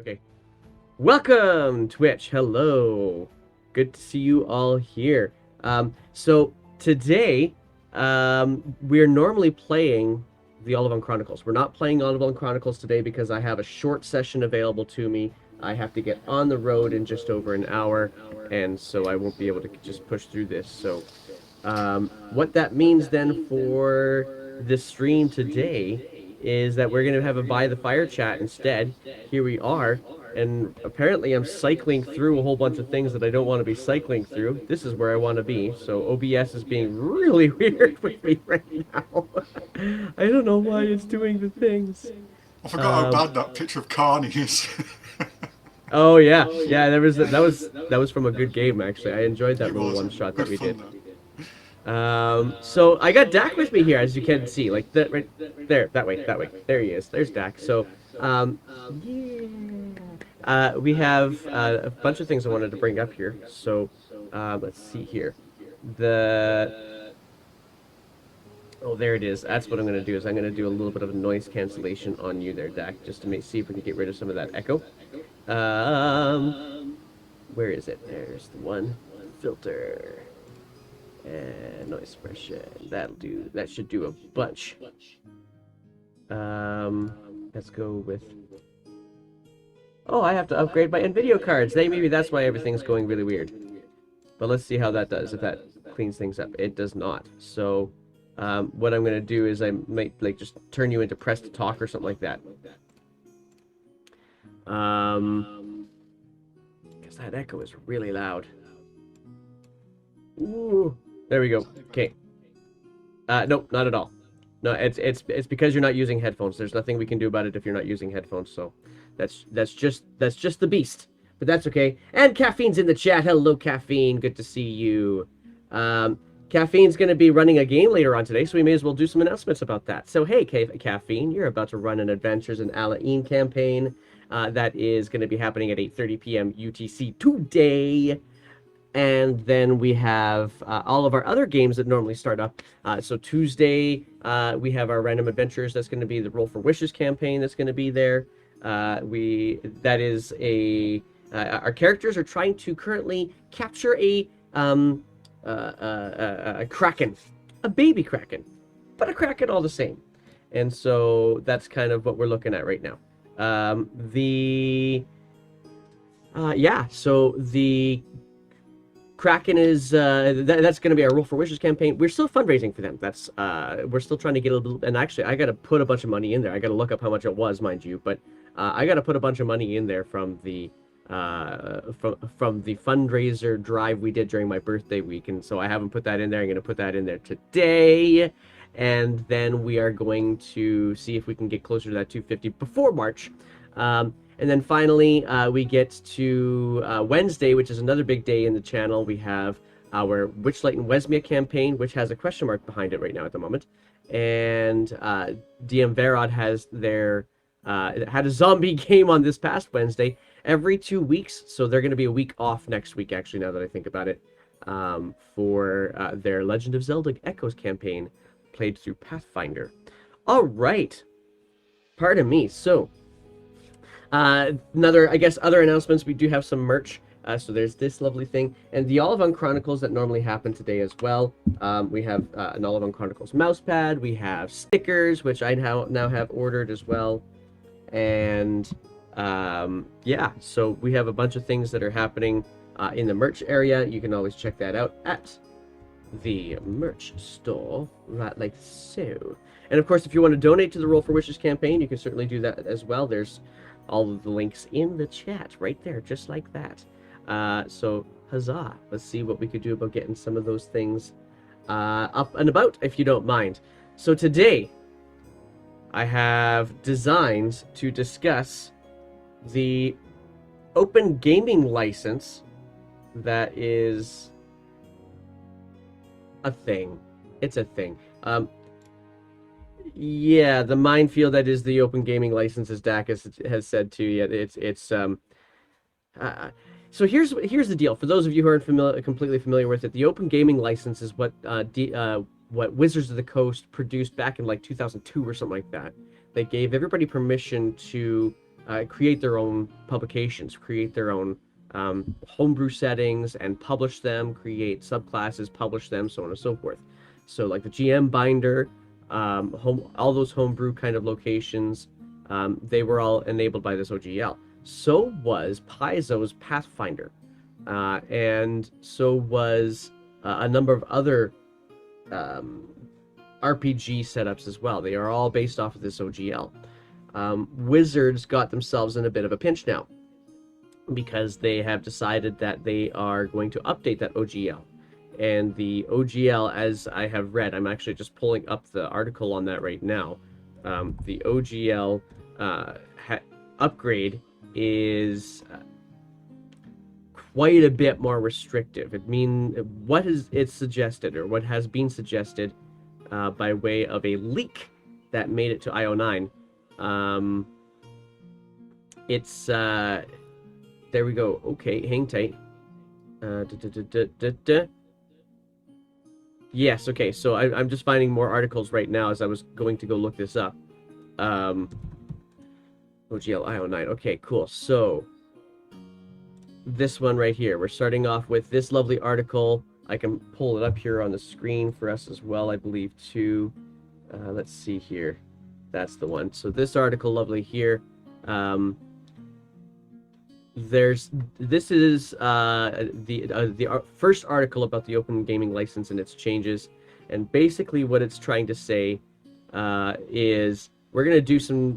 Okay. Welcome, Twitch. Hello. Good to see you all here. So today, we're normally playing the Olivon Chronicles. We're not playing Olivon Chronicles today because I have a short session available to me. I have to get on the road in just over an hour, and so I won't be able to just push through this. So, what that means then for the stream today is that we're going to have a by the fire chat instead. Here we are. And apparently I'm cycling through a whole bunch of things that I don't want to be cycling through. This is where I want to be. So OBS is being really weird with me right now. I don't know why it's doing the things. I forgot how bad that picture of Carney is. Oh yeah, yeah. That was from a good game actually. I enjoyed that It little was one shot that good we fun did. though. So I got Dak with me here, as you can see, like that right there, that way. There he is. There's Dak. So, yeah. We have a bunch of things I wanted to bring up here. So, let's see here. Oh, there it is. That's what I'm going to do. Is I'm going to do a little bit of a noise cancellation on you there, Dak, just to see if we can get rid of some of that echo. Where is it? There's the one. Filter. And noise suppression. That'll do. That should do a bunch. Let's go with. Oh, I have to upgrade my NVIDIA cards. Maybe that's why everything's going really weird. But let's see how that does. If that cleans things up, it does not. So, what I'm gonna do is I might just turn you into press to talk or something like that. Because that echo is really loud. Ooh. There we go. Okay. Nope, not at all. No, it's because you're not using headphones. There's nothing we can do about it if you're not using headphones. So, that's just the beast. But that's okay. And Caffeine's in the chat. Hello, Caffeine. Good to see you. Caffeine's going to be running a game later on today, so we may as well do some announcements about that. So, hey, Caffeine, you're about to run an Adventures in Alain campaign. That is going to be happening at 8:30 p.m. UTC today. And then we have all of our other games that normally start up. So Tuesday, we have our Random Adventures. That's going to be the Roll for Wishes campaign that's going to be there. Our characters are trying to currently capture a kraken, a baby kraken, but a kraken all the same. And so that's kind of what we're looking at right now. So the Kraken is that's going to be our Roll for Wishes campaign. We're still fundraising for them. That's we're still trying to get a little. And actually, I got to put a bunch of money in there. I got to look up how much it was, mind you. But I got to put a bunch of money in there from the fundraiser drive we did during my birthday week, and so I haven't put that in there. I'm going to put that in there today, and then we are going to see if we can get closer to that 250 before March. And then finally, we get to Wednesday, which is another big day in the channel. We have our Witchlight and Wesmia campaign, which has a question mark behind it right now at the moment. And DM Verod has had a zombie game on this past Wednesday every 2 weeks. So they're going to be a week off next week, actually, now that I think about it, for their Legend of Zelda Echoes campaign played through Pathfinder. All right. Pardon me. So, other announcements. We do have some merch. So there's this lovely thing, and the Olivon Chronicles that normally happen today as well. We have an Olivon Chronicles mousepad. We have stickers, which I now have ordered as well, and so we have a bunch of things that are happening in the merch area. You can always check that out at the merch store, right like so. And of course, if you want to donate to the Roll for Wishes campaign, you can certainly do that as well. There's all of the links in the chat right there, just like that. So huzzah. Let's see what we could do about getting some of those things up and about, if you don't mind. So today, I have designs to discuss the open gaming license that is a thing. It's a thing. Yeah, the minefield that is the open gaming license, as Dak has said too. Yeah, so here's the deal. For those of you who aren't completely familiar with it, the open gaming license is what Wizards of the Coast produced back in like 2002 or something like that. They gave everybody permission to create their own publications, create their own homebrew settings, and publish them, create subclasses, publish them, so on and so forth. So like the GM binder, all those homebrew kind of locations, they were all enabled by this OGL. So was Paizo's Pathfinder, and so was a number of other RPG setups as well. They are all based off of this OGL. Wizards got themselves in a bit of a pinch now because they have decided that they are going to update that OGL. And the OGL, as I have read, I'm actually just pulling up the article on that right now. The OGL upgrade is quite a bit more restrictive. What is suggested, or what has been suggested by way of a leak that made it to IO9. It's there we go. Okay, hang tight. Yes, okay, so I'm just finding more articles right now as I was going to go look this up. OGL IO9. Okay, cool. So this one right here. We're starting off with this lovely article. I can pull it up here on the screen for us as well, I believe, too. Let's see here. That's the one. So this article, lovely here. This is the first article about the Open Gaming License and its changes, and basically what it's trying to say is we're going to do some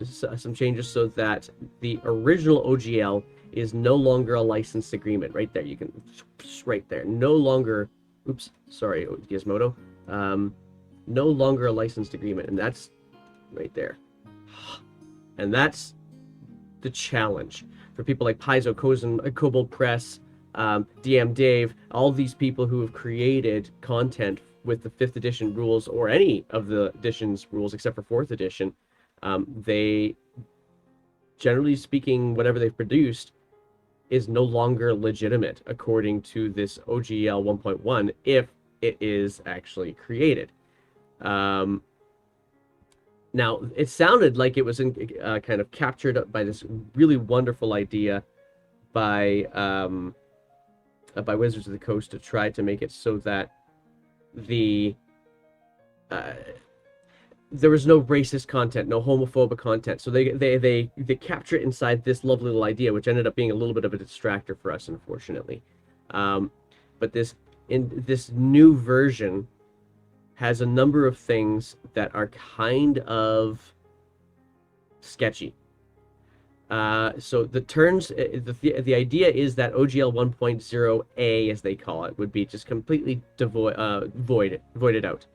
changes so that the original OGL is no longer a licensed agreement. Right there, you can right there. No longer. Oops, sorry, Gizmodo. No longer a licensed agreement, and that's right there. And that's the challenge for people like Paizo, Kobold Press, DM Dave, all these people who have created content with the 5th edition rules or any of the edition's rules except for 4th edition. They, generally speaking, whatever they've produced is no longer legitimate according to this OGL 1.1 if it is actually created. Now, it sounded like it was kind of captured by this really wonderful idea by Wizards of the Coast to try to make it so that there was no racist content, no homophobic content. So they capture it inside this lovely little idea, which ended up being a little bit of a distractor for us, unfortunately. But this new version has a number of things that are kind of sketchy. So the terms, the idea is that OGL 1.0A, as they call it, would be just completely voided out.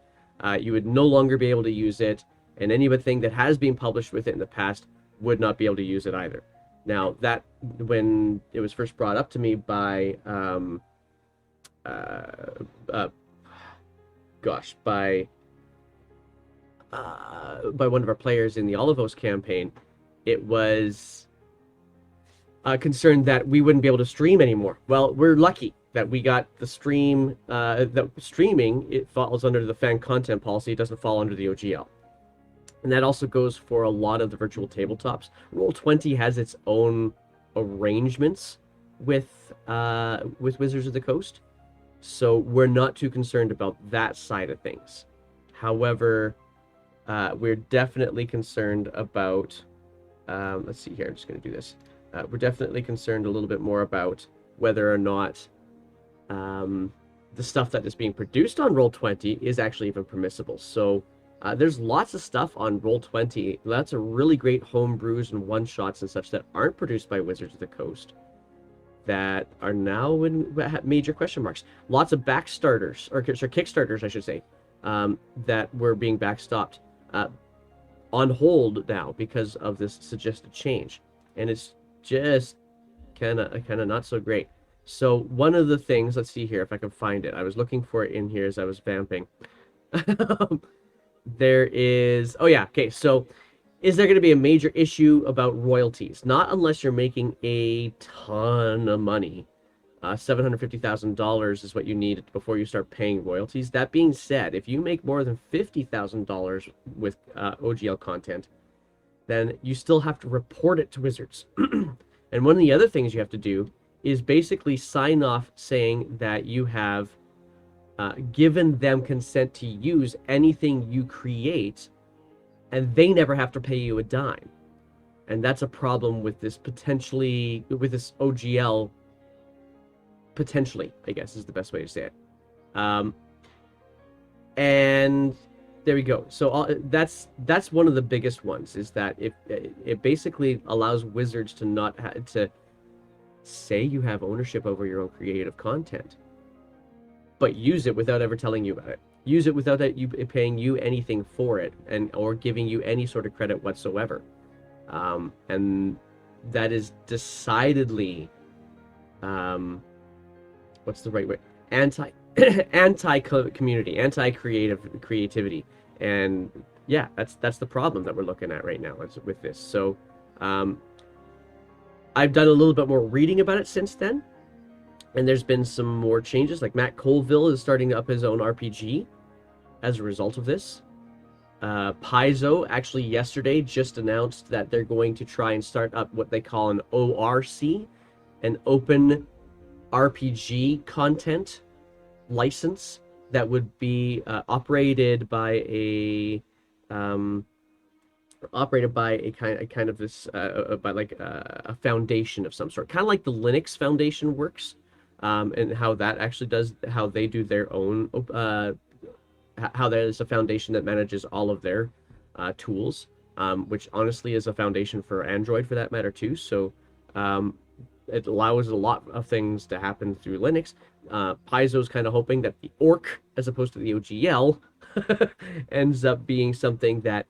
You would no longer be able to use it, and anything that has been published with it in the past would not be able to use it either. Now, that when it was first brought up to me by by one of our players in the Olivos campaign, it was concerned that we wouldn't be able to stream anymore. Well, we're lucky that we got the stream, the streaming, it falls under the fan content policy, it doesn't fall under the OGL. And that also goes for a lot of the virtual tabletops. Roll20 has its own arrangements with Wizards of the Coast, so we're not too concerned about that side of things. However, we're definitely concerned about, let's see here, I'm just going to do this. We're definitely concerned a little bit more about whether or not the stuff that is being produced on Roll20 is actually even permissible. So there's lots of stuff on Roll20, lots of really great home brews and one-shots and such that aren't produced by Wizards of the Coast that are now in major question marks. Lots of backstarters, or Kickstarters, I should say, that were being backstopped on hold now because of this suggested change. And it's just kind of not so great. So one of the things, let's see here if I can find it. I was looking for it in here as I was vamping. There is, oh yeah, okay, so is there going to be a major issue about royalties? Not unless you're making a ton of money. $750,000 is what you need before you start paying royalties. That being said, if you make more than $50,000 with OGL content, then you still have to report it to Wizards. And one of the other things you have to do is basically sign off saying that you have given them consent to use anything you create, and they never have to pay you a dime. And that's a problem with this OGL, potentially, I guess is the best way to say it. And there we go. So that's one of the biggest ones, is that it basically allows Wizards to not to say you have ownership over your own creative content, but use it without ever telling you about it. Use it without you paying you anything for it, or giving you any sort of credit whatsoever. And that is decidedly, what's the right way? Anti-community, anti-creativity, and yeah, that's the problem that we're looking at right now with this. So, I've done a little bit more reading about it since then, and there's been some more changes. Like Matt Colville is starting up his own RPG as a result of this. Paizo actually yesterday just announced that they're going to try and start up what they call an ORC, an open RPG content license that would be operated by a kind of this by like a foundation of some sort, kind of like the Linux Foundation works, and how that actually does, how they do their own how there's a foundation that manages all of their tools, which honestly is a foundation for Android for that matter too. So it allows a lot of things to happen through Linux. Paizo's kind of hoping that the orc, as opposed to the OGL, ends up being something that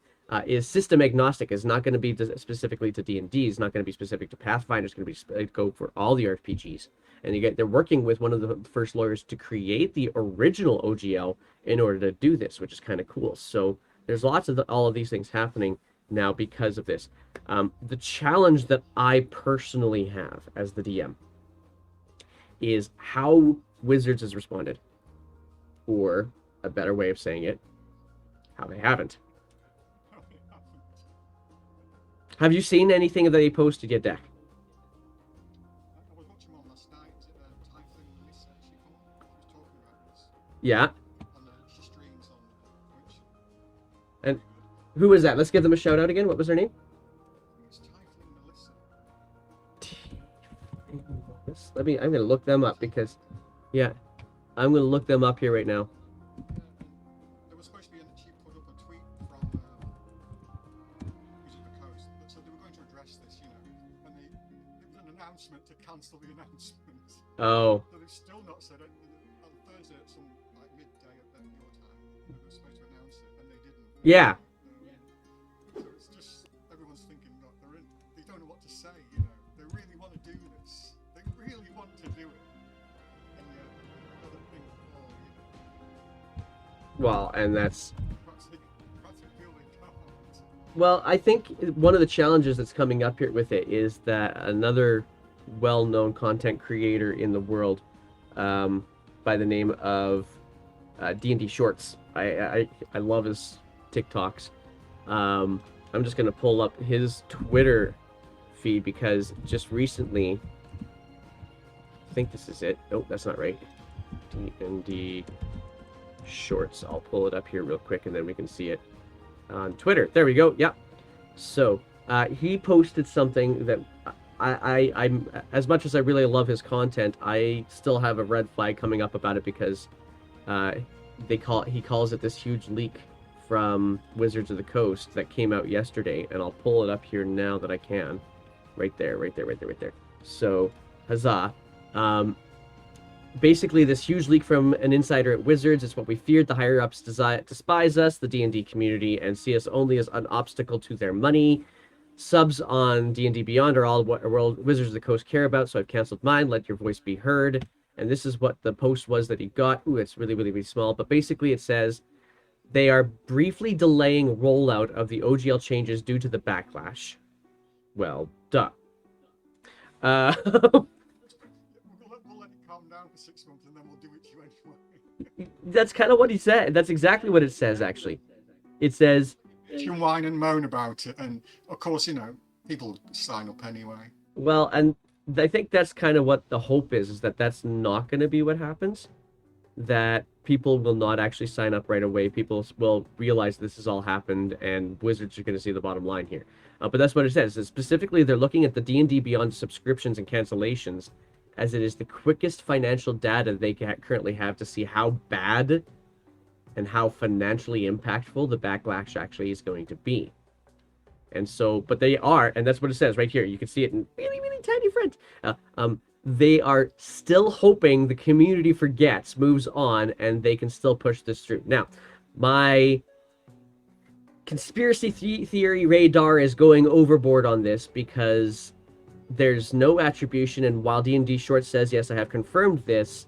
is system agnostic. Is not going to be specifically to D&D. Is not going to be specific to Pathfinder. It's going to be go for all the RPGs. And they're working with one of the first lawyers to create the original OGL in order to do this, which is kind of cool. So there's lots of all of these things happening now because of this. The challenge that I personally have as the DM is how Wizards has responded, or a better way of saying it, how they haven't. Have you seen anything that they posted yet, Dak? I was watching one last night. Typhoon Melissa, she was talking about this. Yeah. And she streams on Twitch. And who is that? Let's give them a shout out again. What was her name? It's Typhoon Melissa. I'm gonna look them up because, yeah, I'm gonna look them up here right now. There was supposed to be, she put up a tweet from Wizards of the Coast that said they were going to address this, and it was an announcement to cancel the announcement. Oh. So they've still not said it. On Thursday at some midday at your time, they were supposed to announce it, and they didn't. Yeah. So it's just everyone's thinking, look, they don't know what to say. They really want to do this. They really want to do it, and yet other think, Well, and that's. perhaps they feel they can't. Well, I think one of the challenges that's coming up here with it is that another well-known content creator in the world, by the name of D&D Shorts. I love his TikToks. I'm just gonna pull up his Twitter feed because just recently, I think this is it. Nope, that's not right. D&D Shorts. I'll pull it up here real quick and then we can see it on Twitter. There we go. Yep. So he posted something that I'm as much as I really love his content, I still have a red flag coming up about it because he calls it this huge leak from Wizards of the Coast that came out yesterday, and I'll pull it up here now that I can. Right there. So, huzzah. Basically, this huge leak from an insider at Wizards is what we feared. The higher-ups despise us, the D&D community, and see us only as an obstacle to their money. Subs on D&D Beyond are all what World Wizards of the Coast care about, so I've canceled mine. Let your voice be heard. And this is what the post was that he got. Ooh, it's really, really, really small. But basically it says, they are briefly delaying rollout of the OGL changes due to the backlash. Well, duh. We'll let it calm down for 6 months and then we'll do it to you anyway. That's kind of what he said. That's exactly what it says, actually. It says, bitch and whine and moan about it, and of course, people sign up anyway. Well, and I think that's kind of what the hope is that that's not going to be what happens. That people will not actually sign up right away. People will realize this has all happened, and Wizards are going to see the bottom line here. But that's what it says. Specifically, they're looking at the D&D Beyond subscriptions and cancellations, as it is the quickest financial data they currently have to see how bad and how financially impactful the backlash actually is going to be. And so, but they are, and that's what it says right here. You can see it in really, really tiny print. They are still hoping the community forgets, moves on, and they can still push this through. Now, my conspiracy theory radar is going overboard on this because there's no attribution, and while D&D Short says, yes, I have confirmed this,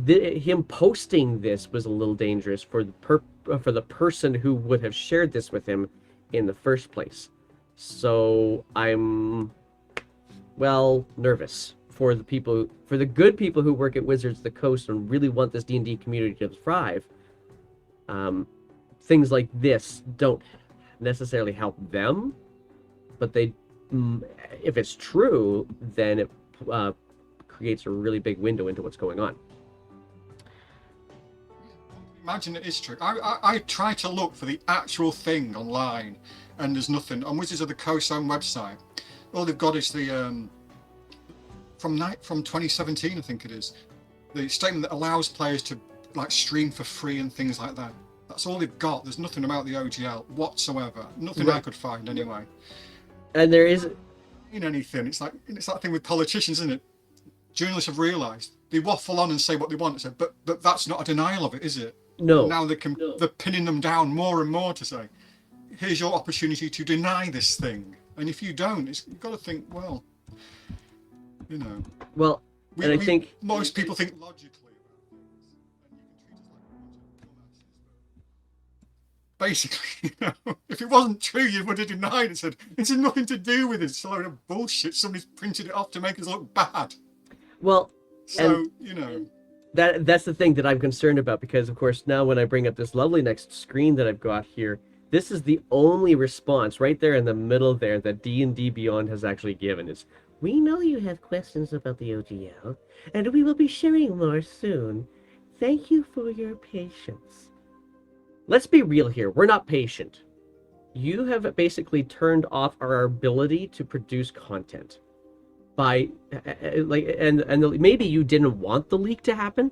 him posting this was a little dangerous for the person who would have shared this with him in the first place. So I'm, well, nervous for the good people who work at Wizards of the Coast and really want this D&D community to thrive. Things like this don't necessarily help them, but they, if it's true, then it creates a really big window into what's going on. Imagine it is true. I try to look for the actual thing online, and there's nothing. On Wizards of the Coast own website, all they've got is the from 2017, I think it is, the statement that allows players to stream for free and things like that. That's all they've got. There's nothing about the OGL whatsoever. Nothing right. I could find anyway. And there is in anything. It's that thing with politicians, isn't it? Journalists have realised they waffle on and say what they want to say, but that's not a denial of it, is it? No. Now they're pinning them down more and more to say, here's your opportunity to deny this thing, and if you don't, you've got to think, well, Well, I think most people think logically about things, and you can treat us like basically, if it wasn't true, you would have denied it. Said it's nothing to do with it. It's a load of bullshit. Somebody's printed it off to make us look bad. Well, so that's the thing that I'm concerned about, because of course now when I bring up this lovely next screen that I've got here, this is the only response right there in the middle there that D&D Beyond has actually given. Is, we know you have questions about the OGL, and we will be sharing more soon. Thank you for your patience. Let's be real here. We're not patient. You have basically turned off our ability to produce content. By and maybe you didn't want the leak to happen,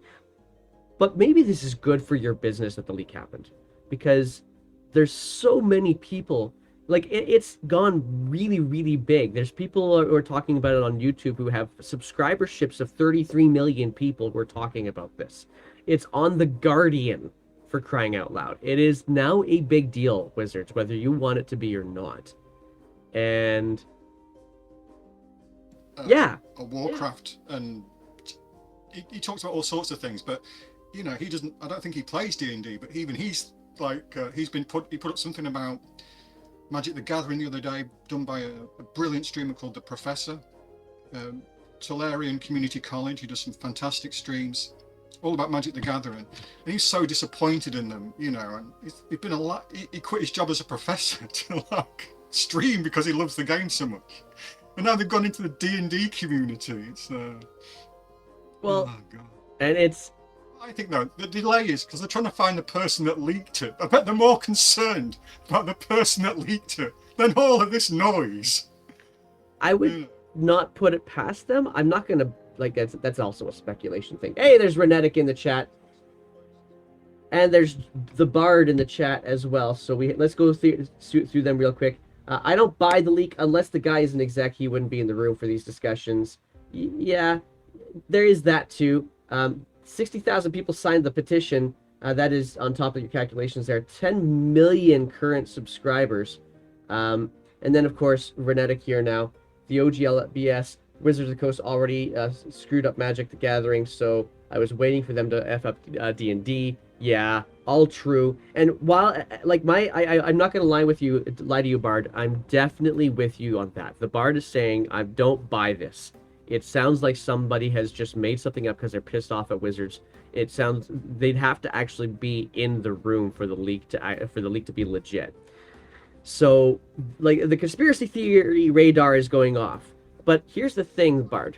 but maybe this is good for your business that the leak happened, because there's so many people, it's gone really, really big. There's people who are talking about it on YouTube who have subscriberships of 33 million people who are talking about this. It's on The Guardian, for crying out loud. It is now a big deal, Wizards, whether you want it to be or not. And Warcraft, and he talks about all sorts of things, but he doesn't. I don't think he plays D&D, but even he's he put up something about Magic the Gathering the other day, done by a brilliant streamer called The Professor, Tolarian Community College. He does some fantastic streams all about Magic the Gathering, and he's so disappointed in them, and he's been he quit his job as a professor to stream because he loves the game so much. And now they've gone into the D&D community. It's well, oh God. And it's, I think though the delay is because they're trying to find the person that leaked it. I bet they're more concerned about the person that leaked it than all of this noise. I would not put it past them. I'm not gonna that's also a speculation thing. Hey, there's Renetic in the chat, and there's the Bard in the chat as well. So let's go through them real quick. I don't buy the leak unless the guy is an exec. He wouldn't be in the room for these discussions. Yeah, there is that too. 60,000 people signed the petition. That is on top of your calculations there. 10 million current subscribers. And then, of course, Renetic here now. The OGL at BS. Wizards of the Coast already screwed up Magic the Gathering, so I was waiting for them to F up D&D. Yeah, all true. And while I'm not gonna lie to you, Bard. I'm definitely with you on that. The Bard is saying I don't buy this. It sounds like somebody has just made something up because they're pissed off at Wizards. It sounds they'd have to actually be in the room for the leak to be legit. So, like, the conspiracy theory radar is going off. But here's the thing, Bard.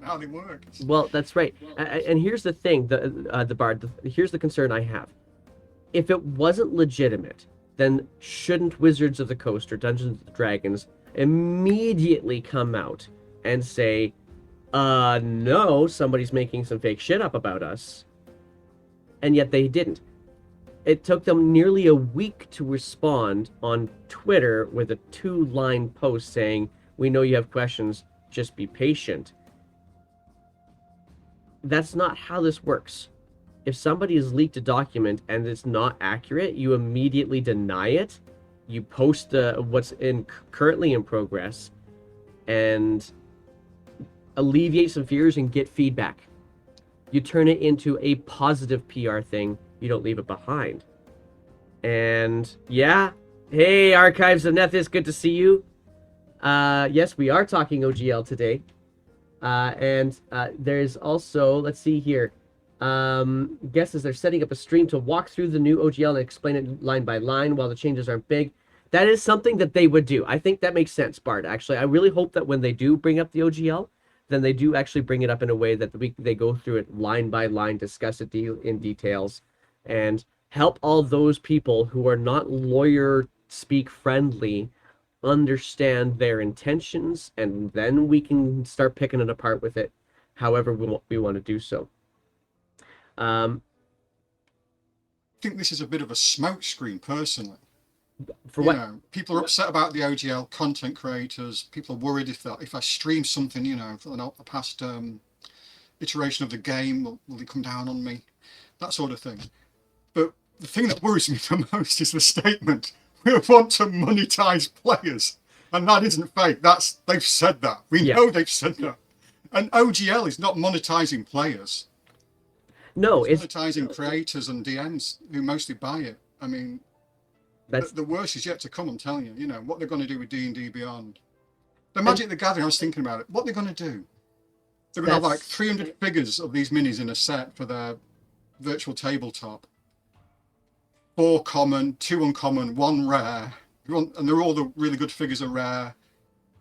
How they work. Well, that's right. And here's the thing, the Bard. Here's the concern I have. If it wasn't legitimate, then shouldn't Wizards of the Coast or Dungeons and Dragons immediately come out and say, no, somebody's making some fake shit up about us? And yet they didn't. It took them nearly a week to respond on Twitter with a 2-line post saying, "We know you have questions, just be patient." That's not how this works. If somebody has leaked a document and it's not accurate, you immediately deny it. You post what's currently in progress and alleviate some fears and get feedback. You turn it into a positive PR thing. You don't leave it behind. And yeah, hey, Archives of Nethys, good to see you. Yes, we are talking OGL today. And there's also, let's see here. Guesses they're setting up a stream to walk through the new OGL and explain it line by line while the changes aren't big. That is something that they would do. I think that makes sense, Bart, actually. I really hope that when they do bring up the OGL, then they do actually bring it up in a way that they go through it line by line, discuss it in details, and help all those people who are not lawyer speak friendly understand their intentions, and then we can start picking it apart with it however we want to do so. I think this is a bit of a smokescreen, personally. For what? People are upset about the OGL, content creators. People are worried if I stream something, for the past iteration of the game, will they come down on me? That sort of thing. But the thing that worries me the most is the statement, "We want to monetize players." And that isn't fake. They've said that. We know they've said that. And OGL is not monetizing players. No, it's monetizing creators and DMs who mostly buy it. I mean, the worst is yet to come, I'm telling you. What they're going to do with D&D Beyond. The Magic the Gathering, I was thinking about it. What they're going to do? They're going to have like 300 figures of these minis in a set for their virtual tabletop. 4 common, 2 uncommon, 1 rare. And they're all the really good figures are rare.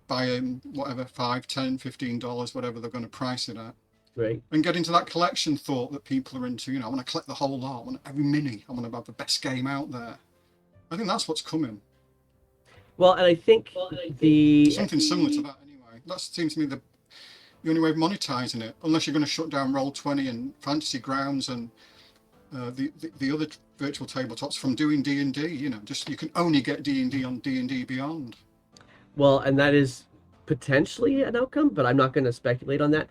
Buying whatever, $5, $10, $15, whatever they're going to price it at. Right. And get into that collection thought that people are into. I want to collect the whole lot. I want every mini. I want to have the best game out there. I think that's what's coming. Well, and I think something similar to that anyway. That seems to me the only way of monetizing it, unless you're going to shut down Roll20 and Fantasy Grounds and the other virtual tabletops from doing D&D. Just you can only get D&D on D&D Beyond. Well, and that is potentially an outcome, but I'm not going to speculate on that.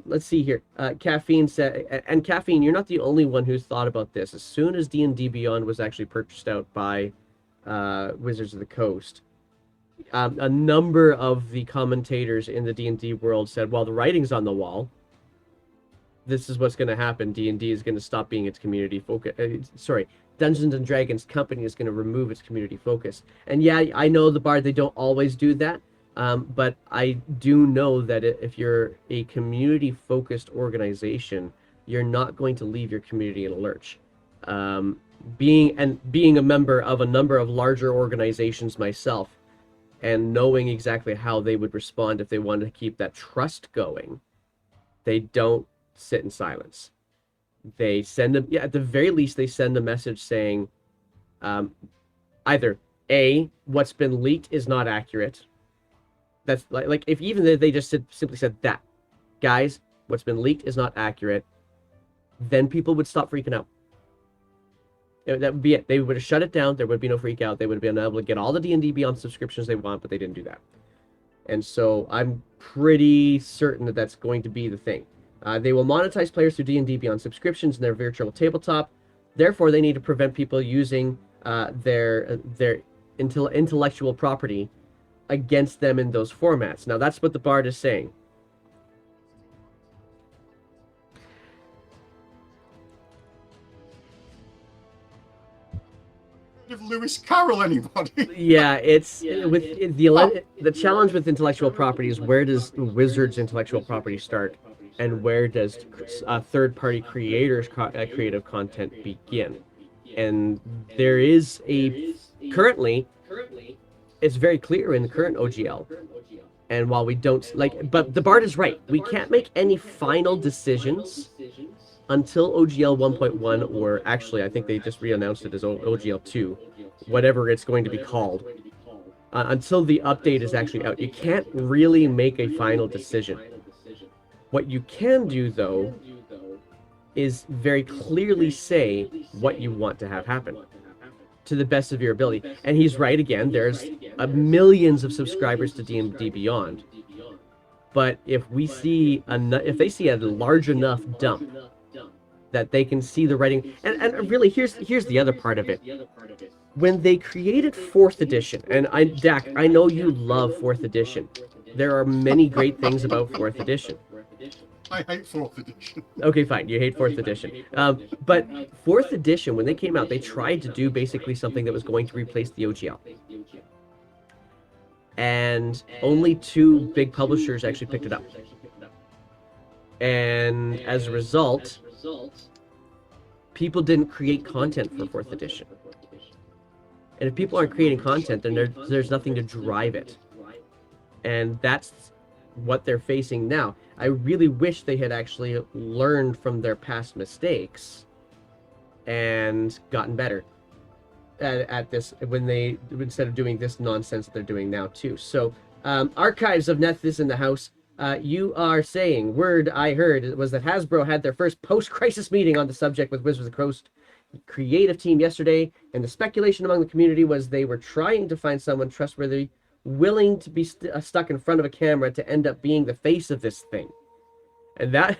Let's see here. Caffeine said, and Caffeine, you're not the only one who's thought about this. As soon as D&D Beyond was actually purchased out by Wizards of the Coast, a number of the commentators in the D&D world said, well, the writing's on the wall. This is what's going to happen. D&D is going to stop being its community focus. Dungeons and Dragons company is going to remove its community focus. And yeah, I know the Bard, they don't always do that. But I do know that if you're a community-focused organization, you're not going to leave your community in a lurch. Being a member of a number of larger organizations myself, and knowing exactly how they would respond if they wanted to keep that trust going, they don't sit in silence. They send at the very least, they send a message saying, either A, what's been leaked is not accurate. That's like if even they just simply said that, guys, what's been leaked is not accurate, then people would stop freaking out. That would be it. They would have shut it down. There would be no freak out. They would have been able to get all the D&D Beyond subscriptions they want, but they didn't do that. And so I'm pretty certain that that's going to be the thing. They will monetize players through D&D Beyond subscriptions in their virtual tabletop. Therefore, they need to prevent people using their intellectual property against them in those formats. Now, that's what the Bard is saying. Give Lewis Carroll anybody. Yeah, it's with the challenge with intellectual property is where does Wizards intellectual property start, and where does third-party creators creative content begin? And there is a currently it's very clear in the current OGL. And while we don't like, but the Bard is right. We can't make any final decisions until OGL 1.1, or actually, I think they just re-announced it as OGL 2, whatever it's going to be called. Until the update is actually out, you can't really make a final decision. What you can do, though, is very clearly say what you want to have happen to the best of your ability. And he's right again. There's millions of subscribers to D&D Beyond. But if we see if they see a large enough dump that they can see the writing, and really here's the other part of it. When they created 4th edition, and Dak, I know you love 4th edition. There are many great things about 4th edition. I hate 4th edition. Okay, fine. You hate 4th edition. But 4th edition, when they came out, they tried to do basically something that was going to replace the OGL. And only 2 big publishers actually picked it up. And as a result, people didn't create content for 4th edition. And if people aren't creating content, then there's nothing to drive it. And that's what they're facing now. I really wish they had actually learned from their past mistakes and gotten better at this when they, instead of doing this nonsense that they're doing now too. So Archives of Nethys in the house. You are saying, word I heard was that Hasbro had their first post-crisis meeting on the subject with Wizards of the Coast creative team yesterday, and the speculation among the community was they were trying to find someone trustworthy, willing to be stuck in front of a camera to end up being the face of this thing. And that,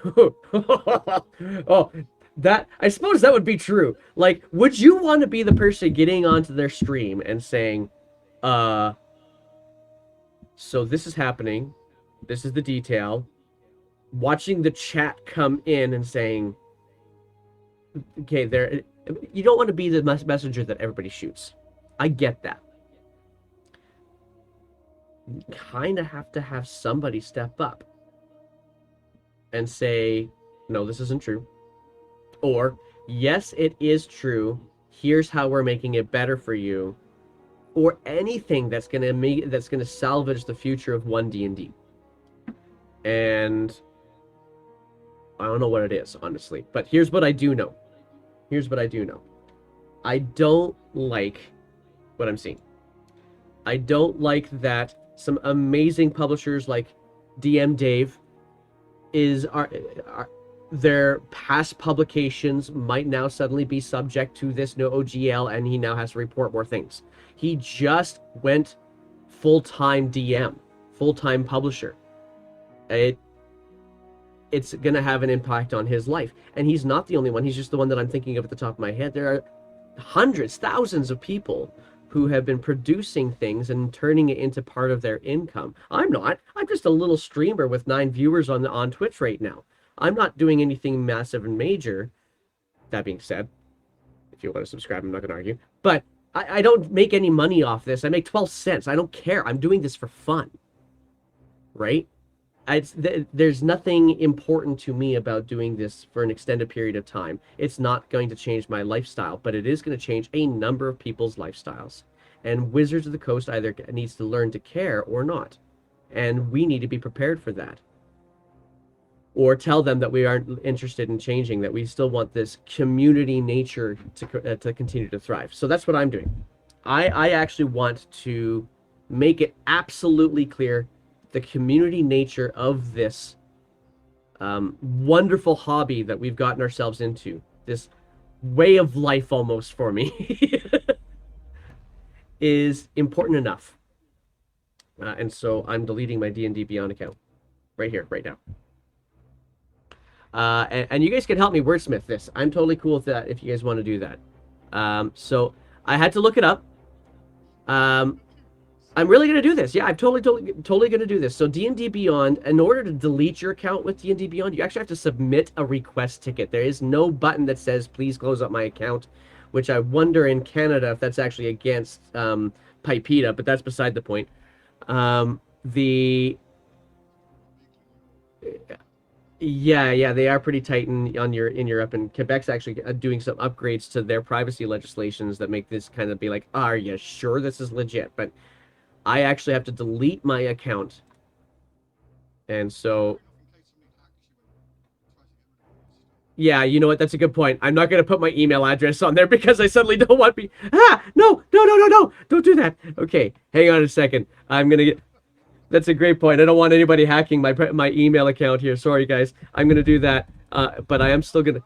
oh, that, I suppose that would be true. Like, would you want to be the person getting onto their stream and saying, so this is happening, this is the detail, watching the chat come in and saying, okay, there, you don't want to be the messenger that everybody shoots. I get that. You kind of have to have somebody step up and say, no, this isn't true. Or, yes, it is true. Here's how we're making it better for you. Or anything that's gonna salvage the future of 1D&D. And I don't know what it is, honestly. But here's what I do know. I don't like what I'm seeing. I don't like that some amazing publishers like DM Dave their past publications might now suddenly be subject to this no OGL, and he now has to report more things. He just went full-time DM, full-time publisher. It's going to have an impact on his life. And he's not the only one. He's just the one that I'm thinking of at the top of my head. There are hundreds, thousands of people who have been producing things and turning it into part of their income. I'm not. I'm just a little streamer with 9 viewers on Twitch right now. I'm not doing anything massive and major. That being said, if you want to subscribe, I'm not going to argue. But I don't make any money off this. I make 12 cents. I don't care. I'm doing this for fun. Right? There's nothing important to me about doing this for an extended period of time. It's not going to change my lifestyle, but it is going to change a number of people's lifestyles. And Wizards of the Coast either needs to learn to care or not. And we need to be prepared for that. Or tell them that we aren't interested in changing, that we still want this community nature to continue to thrive. So that's what I'm doing. I actually want to make it absolutely clear the community nature of this wonderful hobby that we've gotten ourselves into, this way of life almost for me, is important enough. And so I'm deleting my D&D Beyond account right here, right now. And you guys can help me wordsmith this. I'm totally cool with that if you guys want to do that. So I had to look it up. I'm really going to do this. Yeah, I'm totally going to do this. So D&D Beyond, in order to delete your account with D&D Beyond, you actually have to submit a request ticket. There is no button that says, please close up my account. which I wonder in Canada if that's actually against Pipeta, but that's beside the point. The Yeah, they are pretty tight in Europe, and Quebec's actually doing some upgrades to their privacy legislations that make this kind of be like, are you sure this is legit? But I actually have to delete my account, and so yeah, you know what? That's a good point. I'm not gonna put my email address on there because I suddenly don't want me. No! Don't do that. Okay, hang on a second. I'm gonna get. That's a great point. I don't want anybody hacking my email account here. Sorry, guys. I'm gonna do that. But I am still gonna.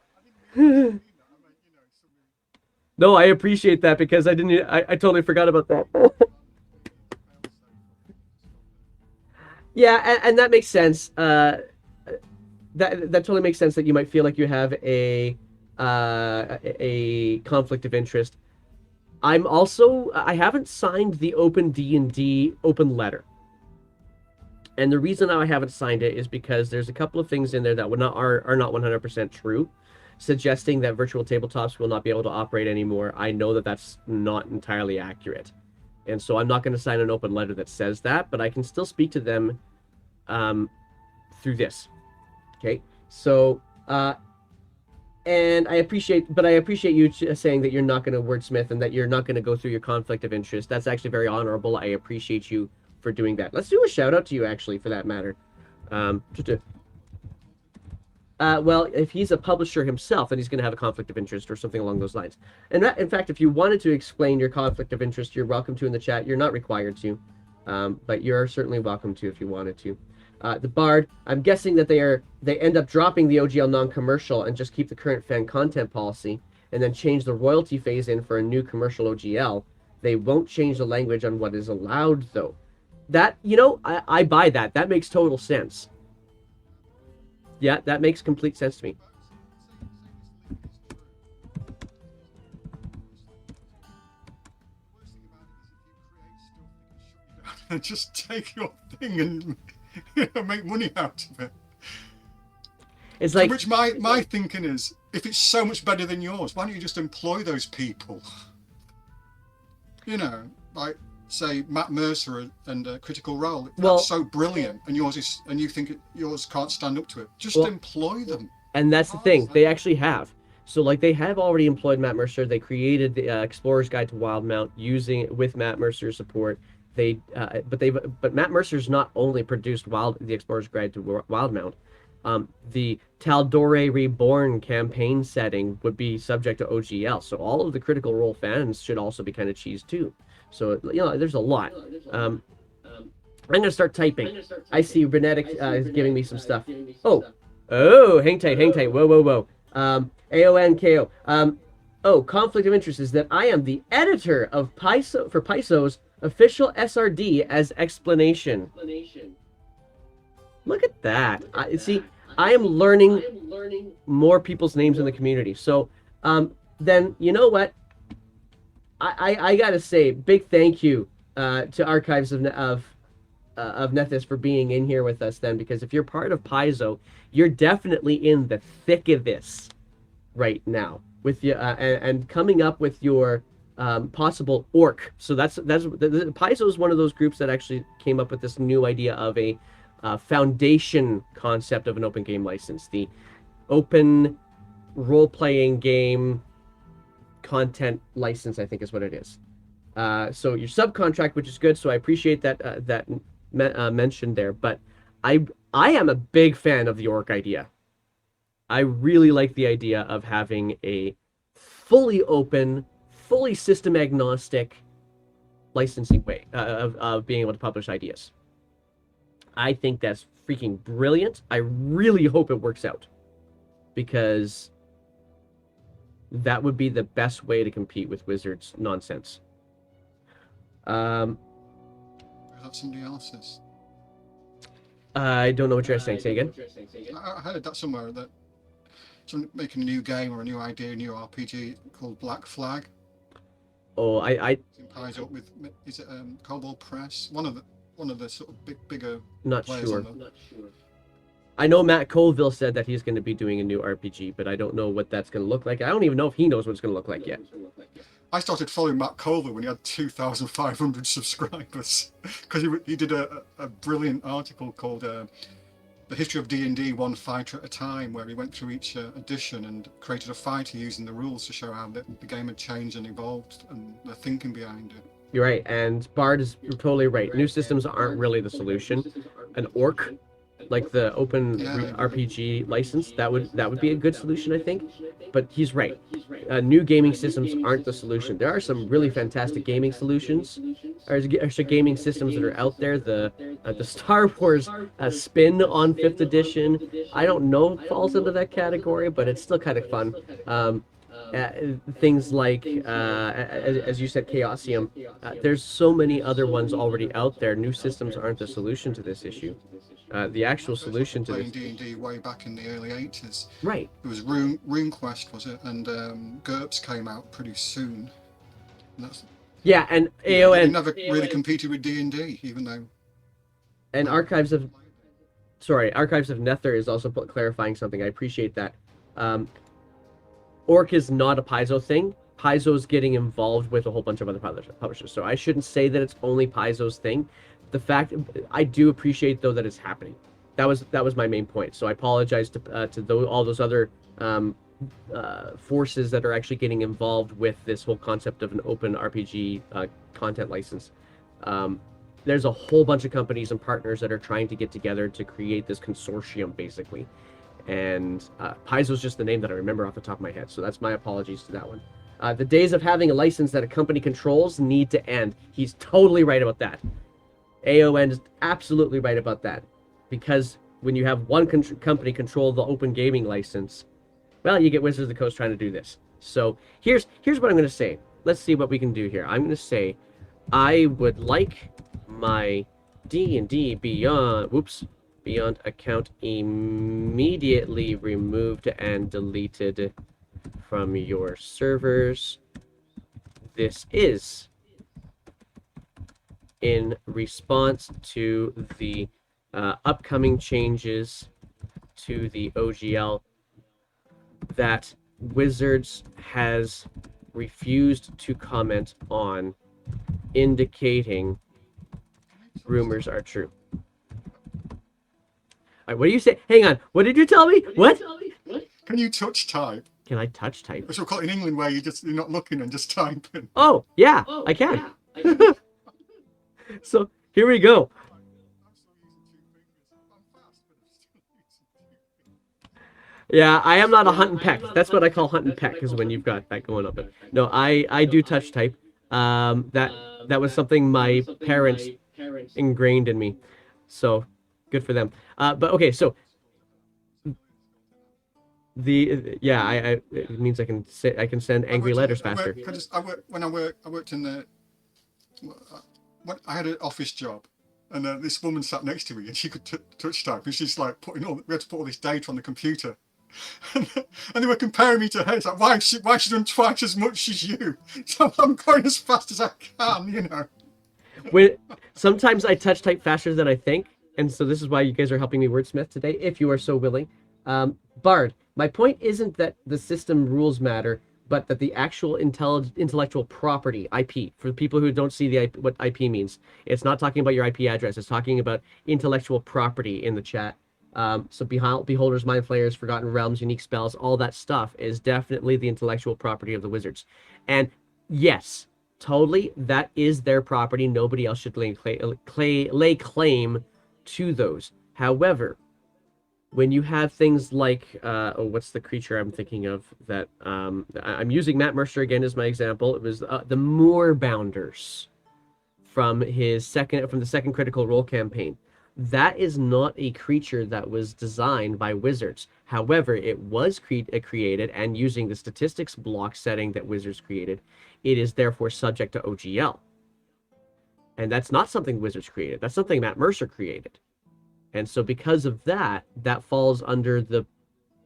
No, I appreciate that because I didn't. I totally forgot about that. Yeah, and that makes sense. That totally makes sense that you might feel like you have a conflict of interest. I haven't signed the Open D&D open letter. And the reason I haven't signed it is because there's a couple of things in there that are not 100% true, suggesting that virtual tabletops will not be able to operate anymore. I know that that's not entirely accurate. And so I'm not going to sign an open letter that says that, but I can still speak to them through this. Okay, so and I appreciate you saying that you're not going to wordsmith and that you're not going to go through your conflict of interest. That's actually very honorable. I appreciate you for doing that. Let's do a shout out to you, actually, for that matter. Well, if he's a publisher himself, then he's going to have a conflict of interest or something along those lines. And in fact, if you wanted to explain your conflict of interest, you're welcome to in the chat. You're not required to, but you're certainly welcome to if you wanted to. The Bard, I'm guessing that they end up dropping the OGL non-commercial and just keep the current fan content policy and then change the royalty phase in for a new commercial OGL. They won't change the language on what is allowed, though. That, I buy that. That makes total sense. Yeah, that makes complete sense to me. And just take your thing and make money out of it. It's like, which my thinking is, if it's so much better than yours, why don't you just employ those people? Like say Matt Mercer and Critical Role. That's so brilliant, and you think yours can't stand up to it. Just employ them. And that's the thing, they actually have. So like they have already employed Matt Mercer. They created the Explorer's Guide to Wildmount with Matt Mercer's support. But Matt Mercer's not only produced the Explorer's Guide to Wildmount. The Tal'Dorei Reborn campaign setting would be subject to OGL, so all of the Critical Role fans should also be kind of cheesed too. So there's a lot. I'm gonna start typing. I see Renetic is giving me some stuff. Oh, hang tight. Whoa. AONKO. Conflict of interest is that I am the editor of Paizo's official SRD as explanation. Look at that. I am learning more people's names in the community. So, then you know what? I gotta say, big thank you to Archives of Nethys for being in here with us then, because if you're part of Paizo, you're definitely in the thick of this right now with you and coming up with your possible orc. So that's Paizo is one of those groups that actually came up with this new idea of a foundation concept of an open game license, the open role-playing game content license, I think is what it is. So your subcontract, which is good, so I appreciate that mentioned there, but I am a big fan of the orc idea. I really like the idea of having a fully open, fully system agnostic licensing way of being able to publish ideas. I think that's freaking brilliant. I really hope it works out, because that would be the best way to compete with Wizards nonsense. Is that somebody else's? I don't know what you're saying. Say again. I heard that somewhere, that someone making a new game or a new idea, a new RPG called Black Flag. Oh, I ties up with, is it Cobalt Press? One of the sort of bigger not players sure. on the... I know Matt Colville said that he's going to be doing a new RPG, but I don't know what that's going to look like. I don't even know if he knows what it's going to look like yet. I started following Matt Colville when he had 2,500 subscribers because he did a brilliant article called "The History of D&D One Fighter at a Time," where he went through each edition and created a fighter using the rules to show how the game had changed and evolved and the thinking behind it. You're right, and Bard is totally right. New systems aren't really the solution. An orc, like the open RPG license, that would be a good solution, I think. But he's right. New gaming systems aren't the solution. There are some really fantastic gaming solutions, or gaming systems that are out there. The Star Wars spin on Fifth Edition, I don't know if falls into that category, but it's still kind of fun. Things like, as you said, Chaosium. There's so many other ones already out there. New systems aren't the solution to this issue. The actual solution to playing this. D&D way back in the early 80s. Right. It was RuneQuest, was it? And GURPS came out pretty soon. And yeah, and AON. It never really competed with D&D, even though. And Archives of Nether is also clarifying something. I appreciate that. Orc is not a Paizo thing. Paizo's getting involved with a whole bunch of other publishers. So I shouldn't say that it's only Paizo's thing. The fact, I do appreciate though that it's happening. That was my main point. So I apologize to all those other forces that are actually getting involved with this whole concept of an open RPG content license. There's a whole bunch of companies and partners that are trying to get together to create this consortium, basically. And Paizo's just the name that I remember off the top of my head, so that's my apologies to that one. The days of having a license that a company controls need to end. He's totally right about that. AON is absolutely right about that. Because when you have one company control the open gaming license, well, you get Wizards of the Coast trying to do this. So here's what I'm going to say. Let's see what we can do here. I'm going to say I would like my D&D Beyond account immediately removed and deleted from your servers. This is in response to the upcoming changes to the OGL that Wizards has refused to comment on, indicating rumors are true. All right, what do you say? Hang on. What did you tell me? What? Can you touch type? Can I touch type? Which we'll call it in England, where you're not looking and just typing. Oh, yeah, I can. So here we go. Yeah, I am not a hunt and peck. That's what I call hunt and peck, is when you've got that going on. But no, I do touch type. That was something my parents ingrained in me. So good for them. But okay, so it means I can send angry letters faster. I worked in the. I had an office job, and this woman sat next to me, and she could touch type, and she's like we had to put all this data on the computer, and they were comparing me to her. It's like, why she done twice as much as you? So I'm going as fast as I can, Sometimes I touch type faster than I think, and so this is why you guys are helping me wordsmith today, if you are so willing. Bard, my point isn't that the system rules matter, but that the actual intellectual property, IP, for people who don't see what IP means, it's not talking about your IP address. It's talking about intellectual property in the chat. So Beholders, Mind Flayers, Forgotten Realms, Unique Spells, all that stuff is definitely the intellectual property of the Wizards. And yes, totally, that is their property. Nobody else should lay claim to those. However, when you have things like, what's the creature I'm thinking of that, I'm using Matt Mercer again as my example. It was the Moorbounders from the second Critical Role campaign. That is not a creature that was designed by Wizards. However, it was created, and using the statistics block setting that Wizards created, it is therefore subject to OGL. And that's not something Wizards created. That's something Matt Mercer created. And so because of that, that falls under the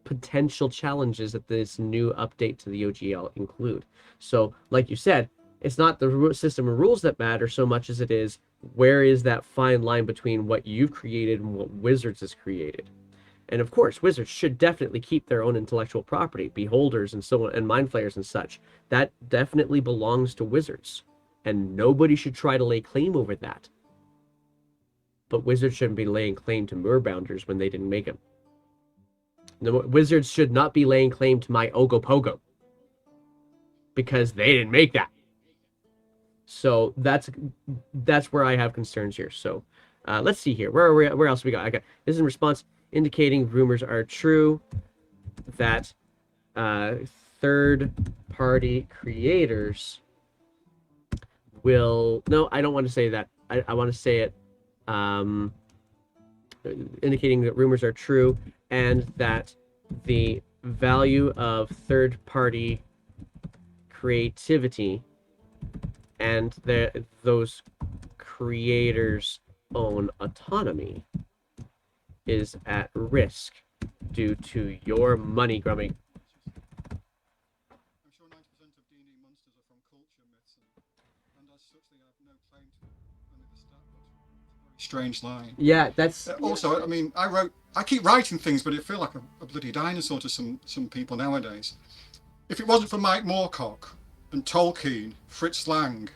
potential challenges that this new update to the OGL include. So, like you said, it's not the system of rules that matter so much as it is, where is that fine line between what you've created and what Wizards has created? And of course, wizards should definitely keep their own intellectual property, beholders and so on, and mind flayers and such. That definitely belongs to wizards, and nobody should try to lay claim over that. But wizards shouldn't be laying claim to Moorbounders when they didn't make them. The wizards should not be laying claim to my Ogopogo because they didn't make that. So that's where I have concerns here. So let's see here. Where else we got? Okay, this is in response indicating rumors are true that third-party creators will. No, I don't want to say that. I want to say it. Indicating that rumors are true and that the value of third-party creativity and those creators' own autonomy is at risk due to your money grubbing. I'm sure 90% of D&D monsters are from culture myths, and as such they have no claim to only the stat, but it's a very strange line. Yeah, that's... Also, I mean, I keep writing things, but it feels like a bloody dinosaur to some people nowadays. If it wasn't for Mike Moorcock and Tolkien, Fritz Lang,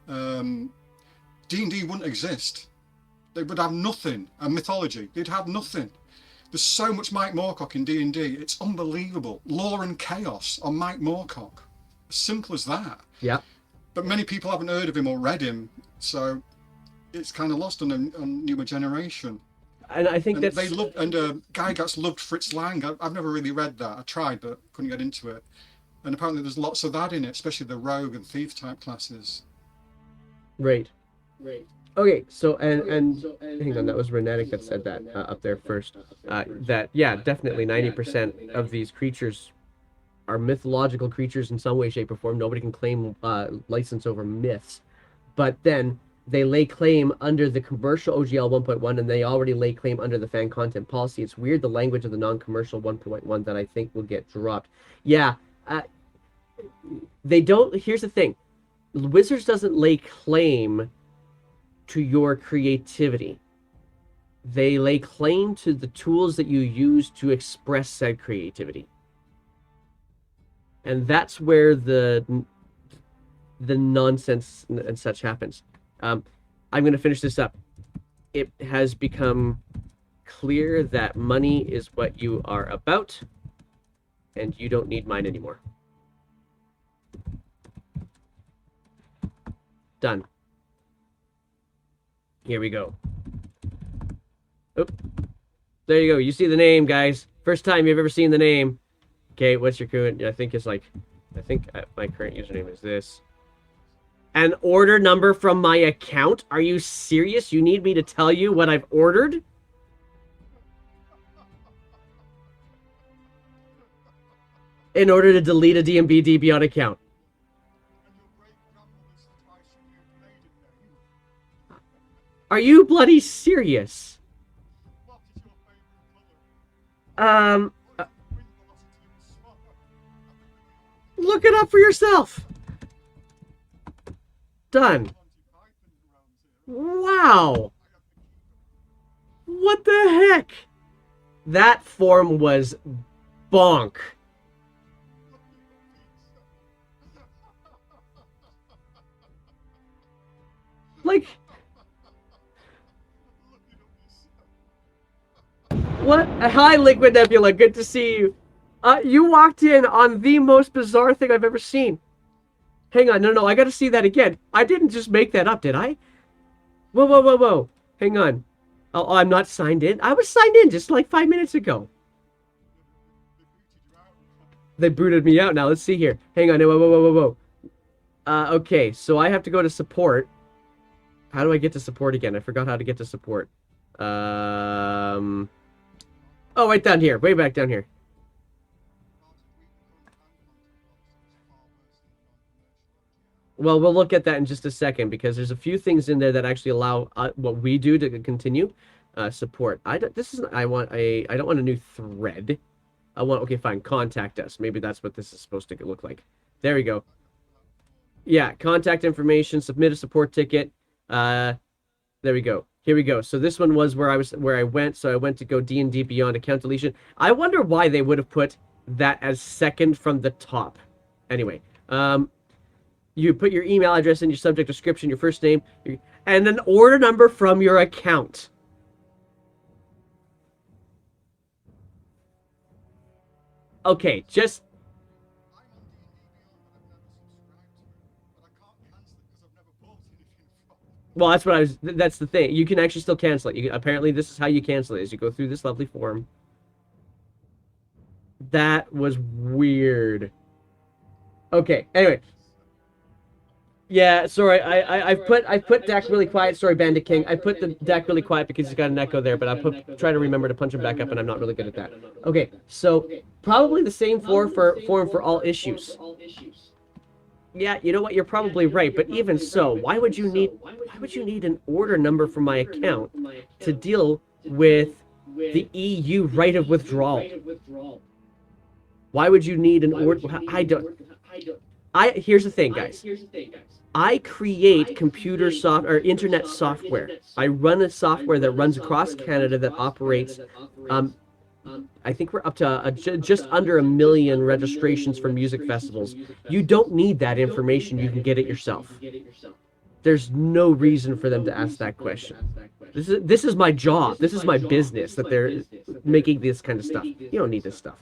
D&D wouldn't exist. They would have nothing. And mythology, they'd have nothing. There's so much Mike Moorcock in D&D, it's unbelievable. Lore and Chaos on Mike Moorcock. As simple as that. Yeah. But many people haven't heard of him or read him, so it's kind of lost on a newer generation. And I think and they love, and Gygax loved Fritz Lang. I've never really read that. I tried, but couldn't get into it. And apparently there's lots of that in it, especially the rogue and thief type classes. Right. Okay, so and hang on, that was Renetic that said that up there first. That yeah, definitely 90% of these creatures are mythological creatures in some way, shape, or form. Nobody can claim license over myths, but then they lay claim under the commercial OGL 1.1, and they already lay claim under the fan content policy. It's weird the language of the non-commercial 1.1 that I think will get dropped. Yeah, they don't. Here's the thing: Wizards doesn't lay claim to your creativity. They lay claim to the tools that you use to express said creativity. And that's where the nonsense and such happens. I'm going to finish this up. It has become clear that money is what you are about, and you don't need mine anymore. Done. Here we go. Oh, there you go. You see the name, guys. First time you've ever seen the name. Okay, what's your current? I think my current username is this. An order number from my account? Are you serious? You need me to tell you what I've ordered? In order to delete a DMB DBon account. Are you bloody serious? Look it up for yourself. Done. Wow. What the heck? That form was bonk. Like... What? Hi, Liquid Nebula. Good to see you. You walked in on the most bizarre thing I've ever seen. Hang on. No, I gotta see that again. I didn't just make that up, did I? Whoa. Hang on. Oh, I'm not signed in. I was signed in just like 5 minutes ago. They booted me out now. Let's see here. Hang on. Whoa. Okay, so I have to go to support. How do I get to support again? I forgot how to get to support. Oh, right down here. Way back down here. Well, we'll look at that in just a second because there's a few things in there that actually allow what we do to continue support. I don't want a new thread. Okay, fine. Contact us. Maybe that's what this is supposed to look like. There we go. Yeah, contact information. Submit a support ticket. There we go. Here we go. So this one was where I went. So I went to go D&D Beyond account deletion. I wonder why they would have put that as second from the top. Anyway, you put your email address in your subject description, your first name, and an order number from your account. Okay, just I'm on D&D Beyond, but I've never subscribed to it. But I can't cancel it because I've never bought anything from it. well, that's what I was. That's the thing. You can actually still cancel it. Apparently, this is how you cancel it: is you go through this lovely form. That was weird. Okay. Anyway, yeah. Sorry, I've put Dak really quiet. Sorry, Bandit King. I put the Dak really quiet because he's got an echo there. But try to remember to punch him back up, and I'm not really good at that. Okay. So probably the same form for all issues. Yeah, you know what? You're probably right, but even so, why would you need an order number from my account to deal with the EU right of withdrawal? Why would you need an order? I don't. Here's the thing, guys. I create computer software or internet software. I run a software that runs across Canada that operates. I think we're up to just under 1 million registrations for music festivals. You don't need that information. You can get it yourself. There's no reason for them to ask that question. This is my job. This is my business that they're making this kind of stuff. You don't need this stuff.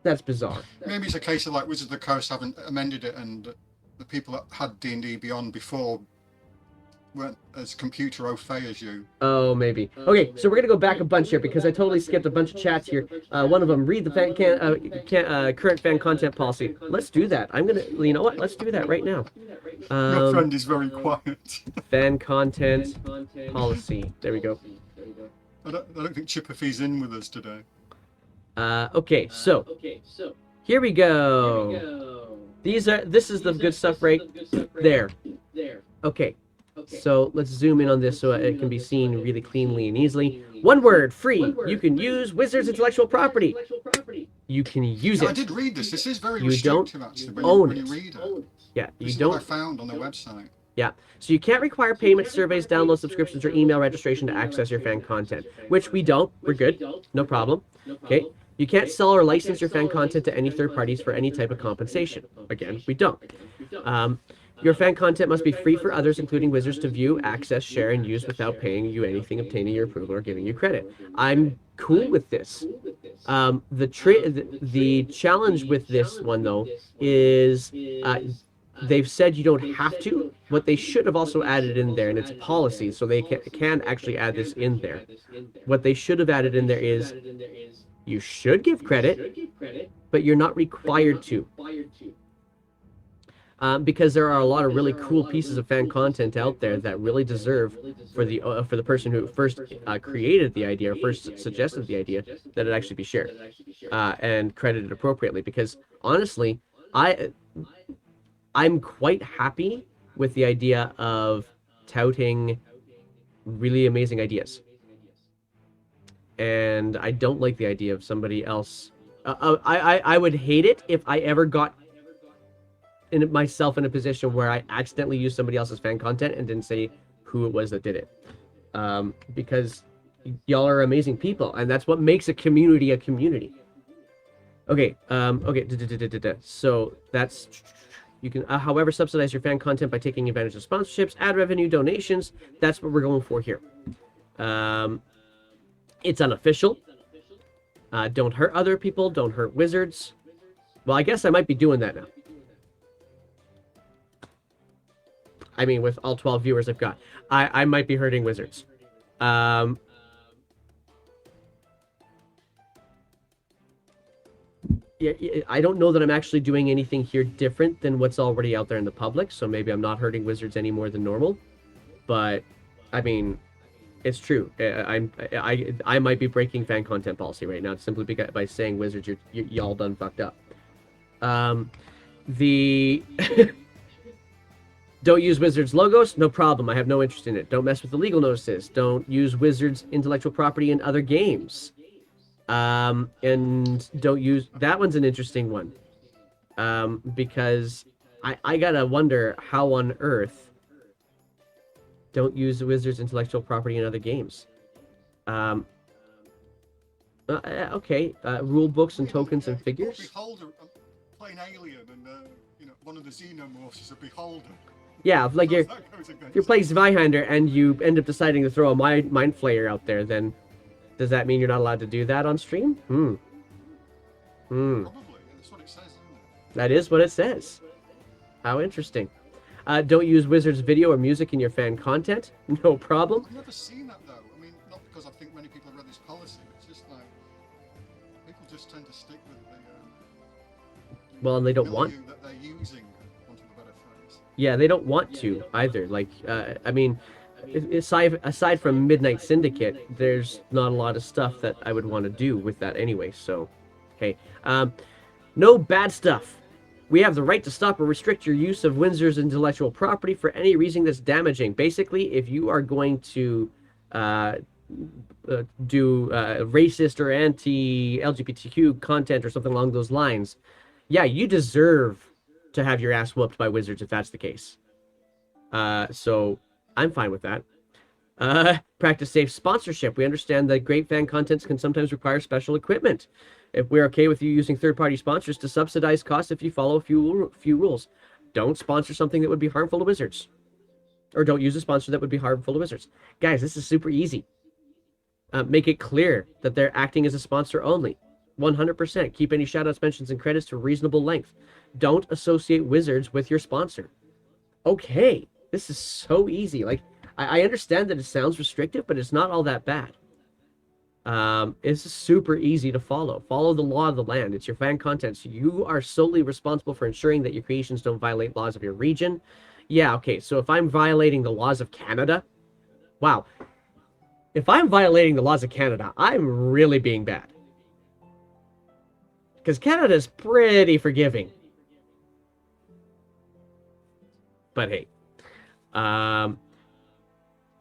That's bizarre. Maybe it's a case of like Wizards of the Coast haven't amended it, and the people that had D&D Beyond before weren't as computer au fait as you. Oh, maybe. Okay, so we're gonna go back a bunch here because I totally skipped a bunch of chats here. One of them, read the current fan content policy. Let's do that. You know what? Let's do that right now. Your friend is very quiet. Fan content policy. There we go. I don't think Chipperfy's in with us today. Okay, so here we go. This is the good stuff right there. Okay. So let's zoom in on this so it can be seen really cleanly and easily. One word, free. You can use Wizards intellectual property. You can use it. I did read this. This is very You restrictive, don't actually, own when you read it. Yeah, This you is don't. what I found on their website. Yeah, so you can't require payment, surveys, download subscriptions, or email registration to access your fan content, which we don't. We're good. No problem. Okay. You can't sell or license your fan content to any third parties for any type of compensation. Again, we don't. Your fan content must be free for others, including Wizards, to view, access, share, and use without paying you anything, obtaining your approval, or giving you credit. I'm cool with this. The challenge with this one, though, is they've said you don't have to. What they should have also added in there, and it's policy, so they can actually add this in there. What they should have added in there is you should give credit, but you're not required to. Because there are a lot of really cool pieces of fan content out there that really deserve for the person who first created the idea or first suggested the idea that it actually be shared and credited appropriately. Because honestly, I'm quite happy with the idea of touting really amazing ideas, and I don't like the idea of somebody else. I would hate it if I ever got myself in a position where I accidentally used somebody else's fan content and didn't say who it was that did it. Because y'all are amazing people, and that's what makes a community a community. Okay, so that's, you can, however, subsidize your fan content by taking advantage of sponsorships, ad revenue, donations. That's what we're going for here. It's unofficial. Don't hurt other people. Don't hurt Wizards. Well, I guess I might be doing that now. I mean, with all 12 viewers I've got, I might be hurting Wizards. Yeah, I don't know that I'm actually doing anything here different than what's already out there in the public, so maybe I'm not hurting Wizards any more than normal. But, I mean, it's true. I might be breaking fan content policy right now simply because by saying Wizards, y'all done fucked up. Don't use Wizards logos? No problem. I have no interest in it. Don't mess with the legal notices. Don't use Wizards intellectual property in other games. And don't use... That one's an interesting one. Because I gotta wonder how on earth Don't use the wizard's intellectual property in other games. Um, okay. Rule books and tokens and You put figures. Beholder, playing Alien, and one of the xenomorphs is a Beholder. Yeah, like That goes if you're against playing it. Zweihander and you end up deciding to throw a mind flayer out there, then does that mean you're not allowed to do that on stream? Hmm. Probably. That's what it says, isn't it? That is what it says. How interesting. Don't use Wizards video or music in your fan content. No problem. I've never seen that though. I mean, not because I think many people have read this policy. It's just like people just tend to stick with the Well, and they don't want. milieu that they're using, for want of a better phrase. Yeah, they don't want to either. Like, I mean, aside from Midnight Syndicate, there's not a lot of stuff that I would want to do with that anyway. So, okay. No bad stuff. We have the right to stop or restrict your use of Windsor's intellectual property for any reason that's damaging. Basically, if you are going to do racist or anti-LGBTQ content or something along those lines, yeah, you deserve to have your ass whooped by Wizards if that's the case. So I'm fine with that. Practice safe sponsorship. We understand that great fan contents can sometimes require special equipment. If we're okay with you using third-party sponsors to subsidize costs if you follow a few rules. Don't sponsor something that would be harmful to Wizards. Or don't use a sponsor that would be harmful to Wizards. Guys, this is super easy. Make it clear that they're acting as a sponsor only. 100%. Keep any shoutouts, mentions, and credits to a reasonable length. Don't associate Wizards with your sponsor. Okay, this is so easy. Like, I understand that it sounds restrictive, but it's not all that bad. It's super easy to follow. Follow the law of the land. It's your fan content. So you are solely responsible for ensuring that your creations don't violate laws of your region. Yeah, okay, so if I'm violating the laws of Canada, wow. If I'm violating the laws of Canada, I'm really being bad. Because Canada's pretty forgiving. But hey.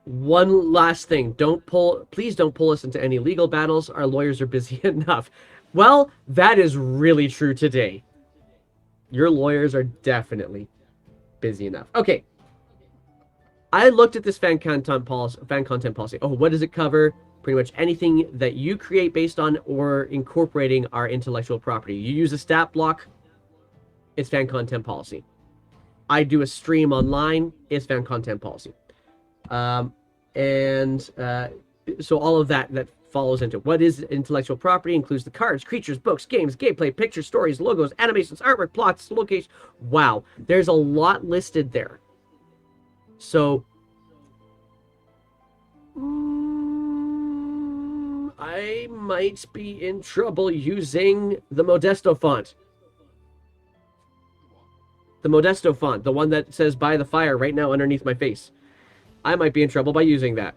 One last thing. Please don't pull us into any legal battles. Our lawyers are busy enough. Well, that is really true today. Your lawyers are definitely busy enough. Okay. I looked at this fan content policy. Oh, what does it cover? Pretty much anything that you create based on or incorporating our intellectual property. You use a stat block, it's fan content policy. I do a stream online, it's fan content policy. So all of that follows into what is intellectual property includes the cards, creatures, books, games, gameplay, pictures, stories, logos, animations, artwork, plots, location. Wow, there's a lot listed there. So I might be in trouble using the Modesto font. The Modesto font, the one that says "By the Fire" right now underneath my face. I might be in trouble by using that.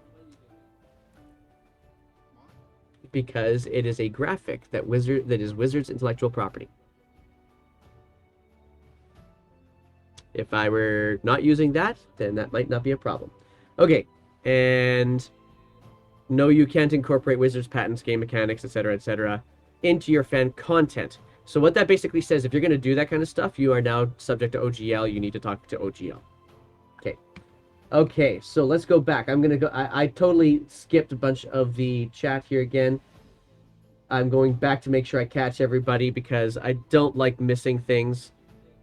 Because it is a graphic that is Wizards intellectual property. If I were not using that, then that might not be a problem. Okay, and no, you can't incorporate Wizards patents, game mechanics, etc., into your fan content. So what that basically says, if you're going to do that kind of stuff, you are now subject to OGL. You need to talk to OGL. Okay, so let's go back. I'm going to go... I totally skipped a bunch of the chat here again. I'm going back to make sure I catch everybody because I don't like missing things.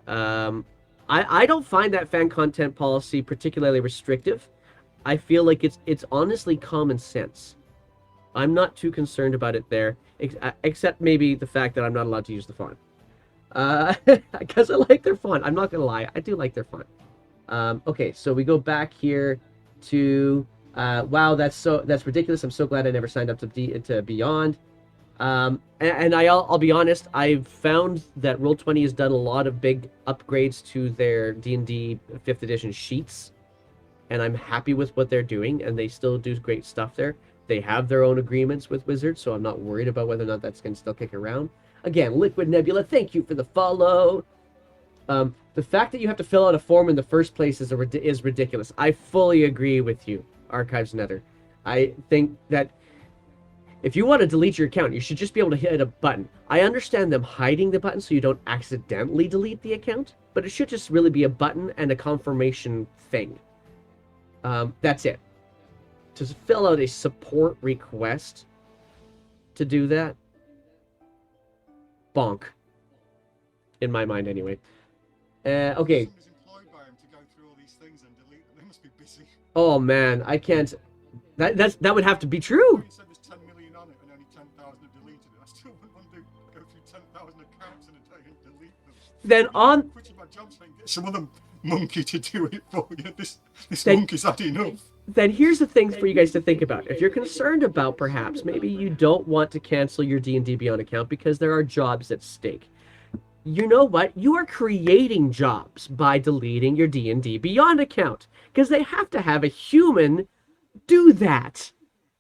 I don't find that fan content policy particularly restrictive. I feel like it's honestly common sense. I'm not too concerned about it there, except maybe the fact that I'm not allowed to use the font. Because I like their font. I'm not going to lie. I do like their font. Okay, so we go back here to wow, that's ridiculous. I'm so glad I never signed up to Beyond. And I'll be honest, I've found that Roll20 has done a lot of big upgrades to their D&D 5th edition sheets, and I'm happy with what they're doing, and they still do great stuff there. They have their own agreements with Wizards, so I'm not worried about whether or not that's going to still kick around. Again, Liquid Nebula, thank you for the follow. The fact that you have to fill out a form in the first place is ridiculous. I fully agree with you, Archives Nether. I think that if you want to delete your account, you should just be able to hit a button. I understand them hiding the button so you don't accidentally delete the account, but it should just really be a button and a confirmation thing. That's it. To fill out a support request to do that, bonk. In my mind, anyway. Okay. Somebody's employed by him to go through all these things and delete them. They must be busy. Oh man, I can't. That would have to be true. You said there's 10 million on it and only 10,000 have deleted it. I still wouldn't want to go through 10,000 accounts in a day and delete them. Then on. Quitting my job saying get some other monkey to do it for you. This Then- monkey's had enough. Then here's the thing for you guys to think about. If you're concerned about perhaps maybe you don't want to cancel your D&D Beyond account because there are jobs at stake. You know what? You are creating jobs by deleting your D&D Beyond account because they have to have a human do that.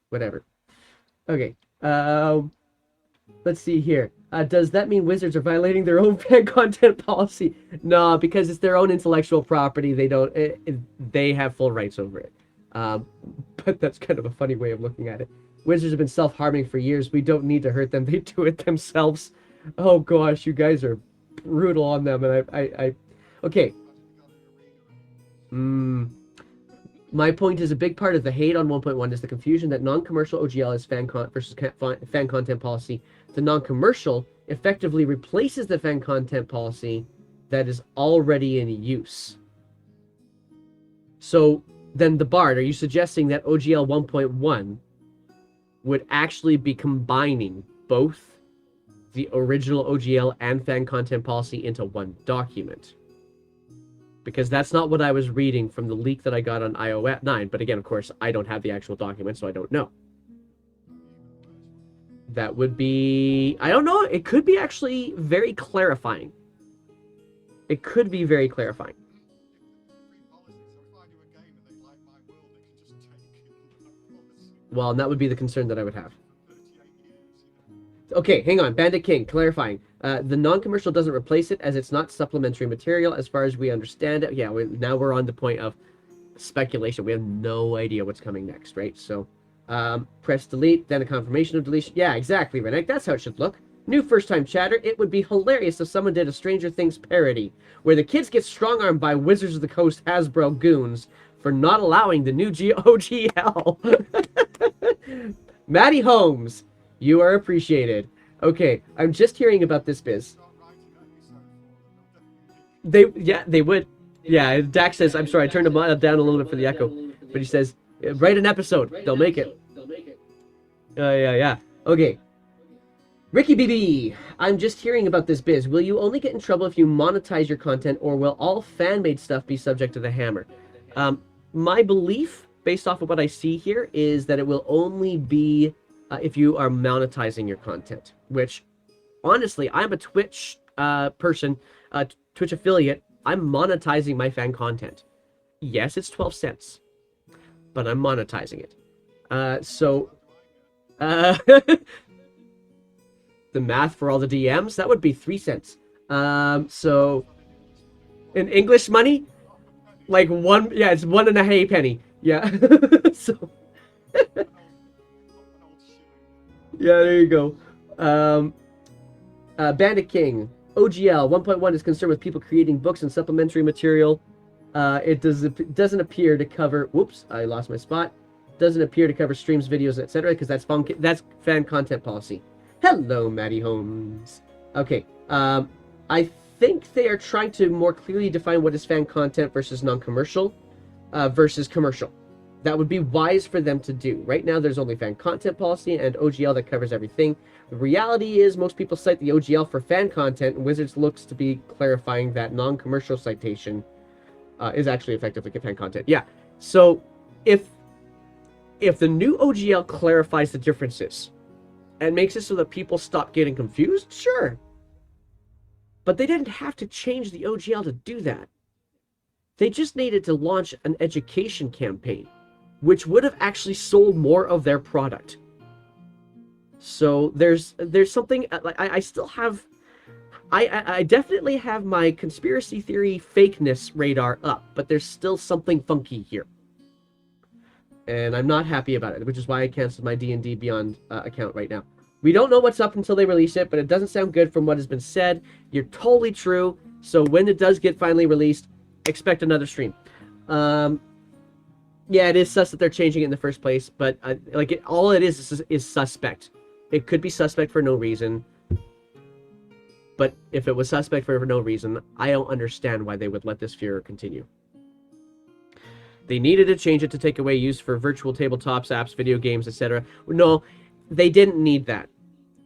Whatever. Okay. Let's see here. Does that mean Wizards are violating their own fan content policy? No, because it's their own intellectual property. They don't. They have full rights over it. But that's kind of a funny way of looking at it. Wizards have been self-harming for years. We don't need to hurt them. They do it themselves. Oh gosh, you guys are brutal on them, and I okay. My point is a big part of the hate on 1.1 is the confusion that non-commercial OGL is fan content policy. The non-commercial effectively replaces the fan content policy that is already in use. So then the Bard, are you suggesting that OGL 1.1 would actually be combining both the original OGL and fan content policy into one document? Because that's not what I was reading from the leak that I got on iOS 9. But again, of course, I don't have the actual document, so I don't know. That would be... I don't know. It could be actually very clarifying. It could be very clarifying. Well, and that would be the concern that I would have. Okay, hang on. Bandit King, clarifying. The non-commercial doesn't replace it as it's not supplementary material as far as we understand it. Yeah, now we're on the point of speculation. We have no idea what's coming next, right? So, press delete, then a confirmation of deletion. Yeah, exactly, Renek. That's how it should look. New first-time chatter. It would be hilarious if someone did a Stranger Things parody where the kids get strong-armed by Wizards of the Coast Hasbro goons for not allowing the new OGL. Maddie Holmes, you are appreciated. Okay, I'm just hearing about this biz. They would. Yeah, Dax says, I'm sorry, I turned him down a little bit for the echo. But he says, write an episode. They'll make it. Yeah. Okay. Ricky BB, I'm just hearing about this biz. Will you only get in trouble if you monetize your content, or will all fan-made stuff be subject to the hammer? My belief, based off of what I see here, is that it will only be if you are monetizing your content, which, honestly, I'm a Twitch person, Twitch affiliate. I'm monetizing my fan content. Yes, it's 12 cents, but I'm monetizing it. The math for all the DMs, that would be 3 cents. So in English money, like one, yeah, it's 1.5 penny. Yeah. So yeah, there you go. Bandit King, OGL 1.1 is concerned with people creating books and supplementary material. It doesn't appear to cover. Whoops, I lost my spot. Doesn't appear to cover streams, videos, etc. Because that's fan content policy. Hello, Maddie Holmes. Okay. I think they are trying to more clearly define what is fan content versus non-commercial versus commercial. That would be wise for them to do. Right now, there's only fan content policy and OGL that covers everything. The reality is most people cite the OGL for fan content, and Wizards looks to be clarifying that non-commercial citation is actually effectively fan content. Yeah, so if the new OGL clarifies the differences and makes it so that people stop getting confused, sure. But they didn't have to change the OGL to do that. They just needed to launch an education campaign, which would have actually sold more of their product. So there's something, I still have, I definitely have my conspiracy theory fakeness radar up, but there's still something funky here. And I'm not happy about it, which is why I canceled my D&D Beyond account right now. We don't know what's up until they release it, but it doesn't sound good from what has been said. You're totally true. So when it does get finally released, expect another stream. Yeah, it is sus that they're changing it in the first place, but all it is suspect. It could be suspect for no reason, but if it was suspect for no reason, I don't understand why they would let this furor continue. They needed to change it to take away use for virtual tabletops, apps, video games, etc. No, they didn't need that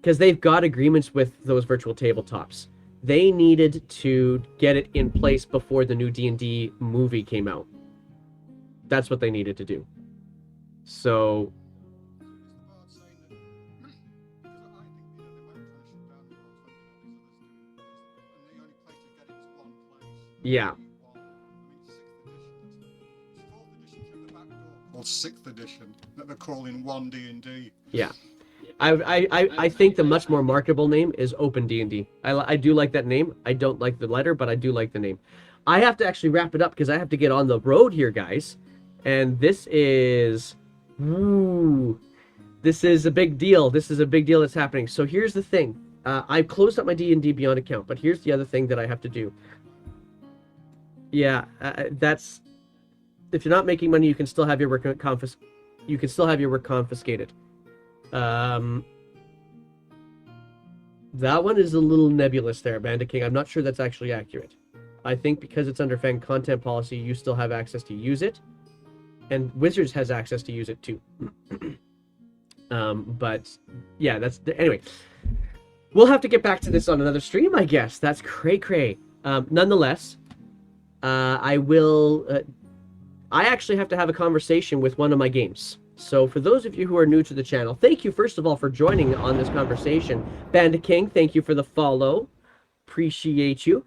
because they've got agreements with those virtual tabletops. They needed to get it in place before the new D&D movie came out. That's what they needed to do. So yeah. Called 6th edition that they're calling 1D&D. Yeah. I think the much more marketable name is Open D&D. I do like that name. I don't like the letter, but I do like the name. I have to actually wrap it up because I have to get on the road here, guys. And this is... Woo! This is a big deal. This is a big deal that's happening. So here's the thing. I've closed up my D&D Beyond account, but here's the other thing that I have to do. Yeah, that's... If you're not making money, you can still have your work confiscated. That one is a little nebulous there, Bandit King. I'm not sure that's actually accurate. I think because it's under fan content policy, you still have access to use it, and Wizards has access to use it too. But yeah, anyway. We'll have to get back to this on another stream, I guess. That's cray. Nonetheless, I will. I actually have to have a conversation with one of my games. So for those of you who are new to the channel, thank you first of all for joining on this conversation. Bandit King, thank you for the follow. Appreciate you.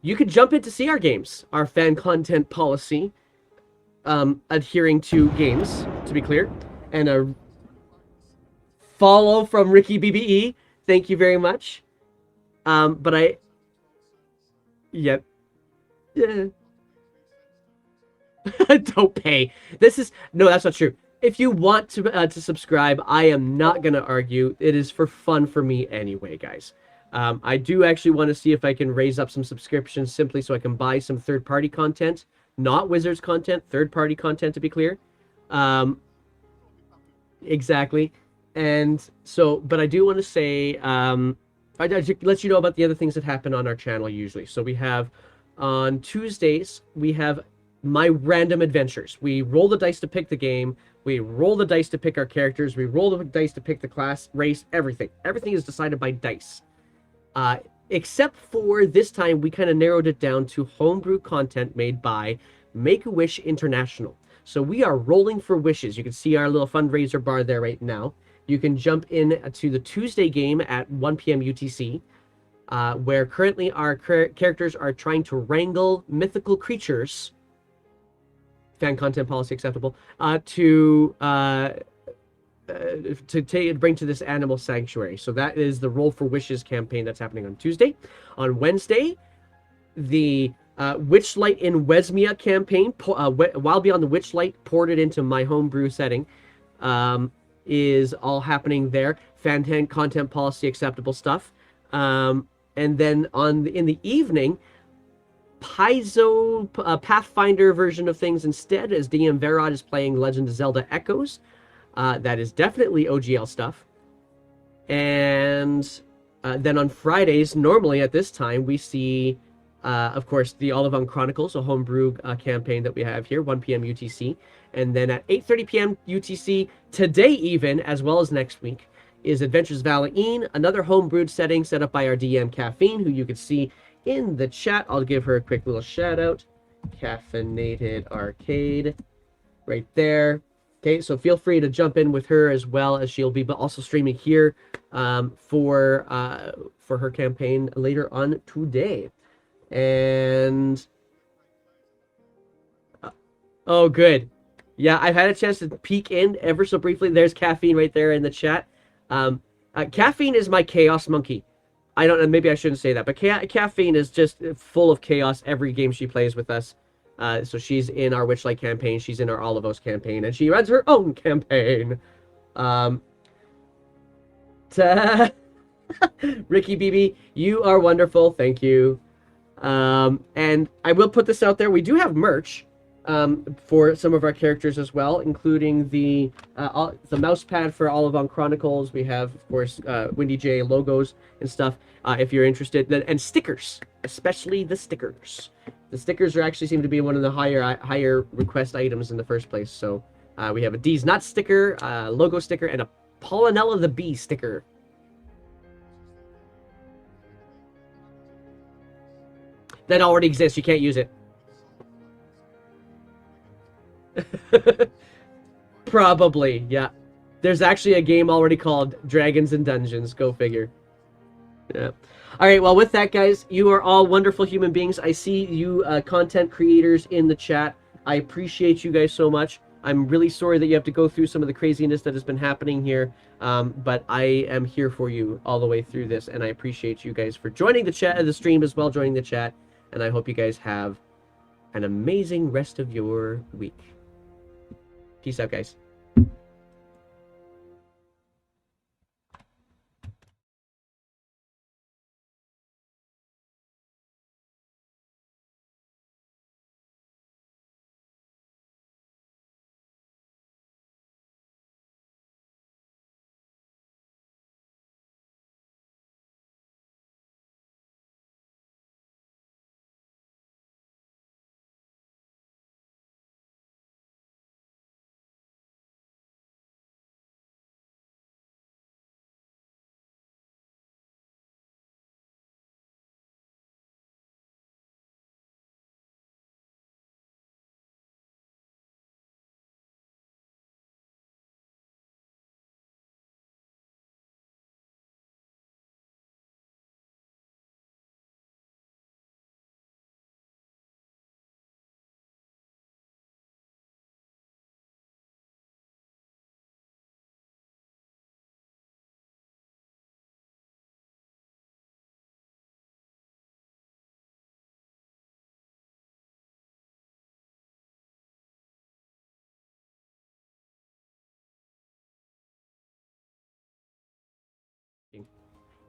You can jump in to see our games, our fan content policy, adhering to games, to be clear, and a follow from Ricky BBE. Thank you very much. Yep. Yeah. Don't pay. No, that's not true. If you want to subscribe, I am not gonna argue. It is for fun for me anyway, guys. I do actually want to see if I can raise up some subscriptions simply so I can buy some third-party content, not Wizards content, third-party content to be clear. Exactly. And so, but I do want to say, I let you know about the other things that happen on our channel usually. So we have on Tuesdays, we have my random adventures. We roll the dice to pick the game. We roll the dice to pick our characters. We roll the dice to pick the class, race, everything. Everything is decided by dice. Except for this time, we kind of narrowed it down to homebrew content made by Make-A-Wish International. So we are rolling for wishes. You can see our little fundraiser bar there right now. You can jump in to the Tuesday game at 1 p.m. UTC, where currently our characters are trying to wrangle mythical creatures, fan content policy acceptable, to bring to this animal sanctuary. So that is the Roll for Wishes campaign that's happening on Tuesday. On Wednesday, the Witchlight in Wesmia campaign, While Beyond the Witchlight, ported into my homebrew setting, is all happening there. Fan content policy acceptable stuff. And then in the evening, Paizo Pathfinder version of things instead, as DM Verod is playing Legend of Zelda Echoes. That is definitely OGL stuff. And then on Fridays, normally at this time, we see, of course, the Olivon Chronicles, a homebrew campaign that we have here, 1 p.m. UTC. And then at 8:30 p.m. UTC, today even, as well as next week, is Adventures Vala'een, another homebrewed setting set up by our DM Caffeine, who you can see in the chat. I'll give her a quick little shout out. Caffeinated Arcade, right there. Okay, so feel free to jump in with her as well, as she'll be also streaming here for her campaign later on today. And oh, good. Yeah, I've had a chance to peek in ever so briefly. There's Caffeine right there in the chat. Caffeine is my chaos monkey. I don't know, maybe I shouldn't say that, but Caffeine is just full of chaos every game she plays with us. So she's in our Witchlight campaign, she's in our Olivos campaign, and she runs her own campaign. Ricky BB, you are wonderful, thank you. And I will put this out there, we do have merch. for some of our characters as well, including the mouse pad for all of on Chronicles. We have, of course, Windy J logos and stuff. If you're interested, and stickers, especially the stickers. The stickers are actually seem to be one of the higher request items in the first place. So we have a D's Nuts sticker, logo sticker, and a Pollinella the Bee sticker. That already exists. You can't use it. Probably, yeah. There's actually a game already called Dragons and Dungeons. Go figure. Yeah. All right. Well, with that, guys, you are all wonderful human beings. I see you content creators in the chat. I appreciate you guys so much. I'm really sorry that you have to go through some of the craziness that has been happening here, but I am here for you all the way through this, and I appreciate you guys for joining the stream as well, joining the chat, and I hope you guys have an amazing rest of your week. Peace out, guys.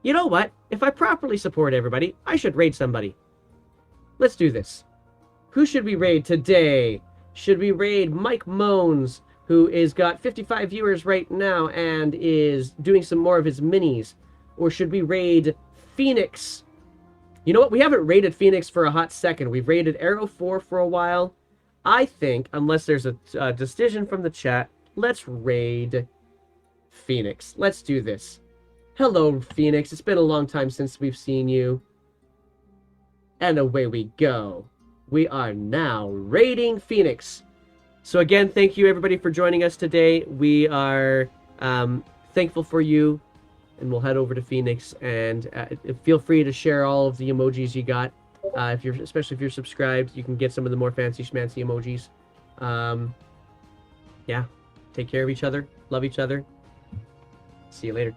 You know what? If I properly support everybody, I should raid somebody. Let's do this. Who should we raid today? Should we raid Mike Moans, who is got 55 viewers right now and is doing some more of his minis? Or should we raid Phoenix? You know what? We haven't raided Phoenix for a hot second. We've raided Arrow 4 for a while. I think, unless there's a decision from the chat, let's raid Phoenix. Let's do this. Hello, Phoenix. It's been a long time since we've seen you. And away we go. We are now raiding Phoenix. So again, thank you everybody for joining us today. We are thankful for you. And we'll head over to Phoenix. And feel free to share all of the emojis you got. Especially if you're subscribed, you can get some of the more fancy schmancy emojis. Yeah. Take care of each other. Love each other. See you later.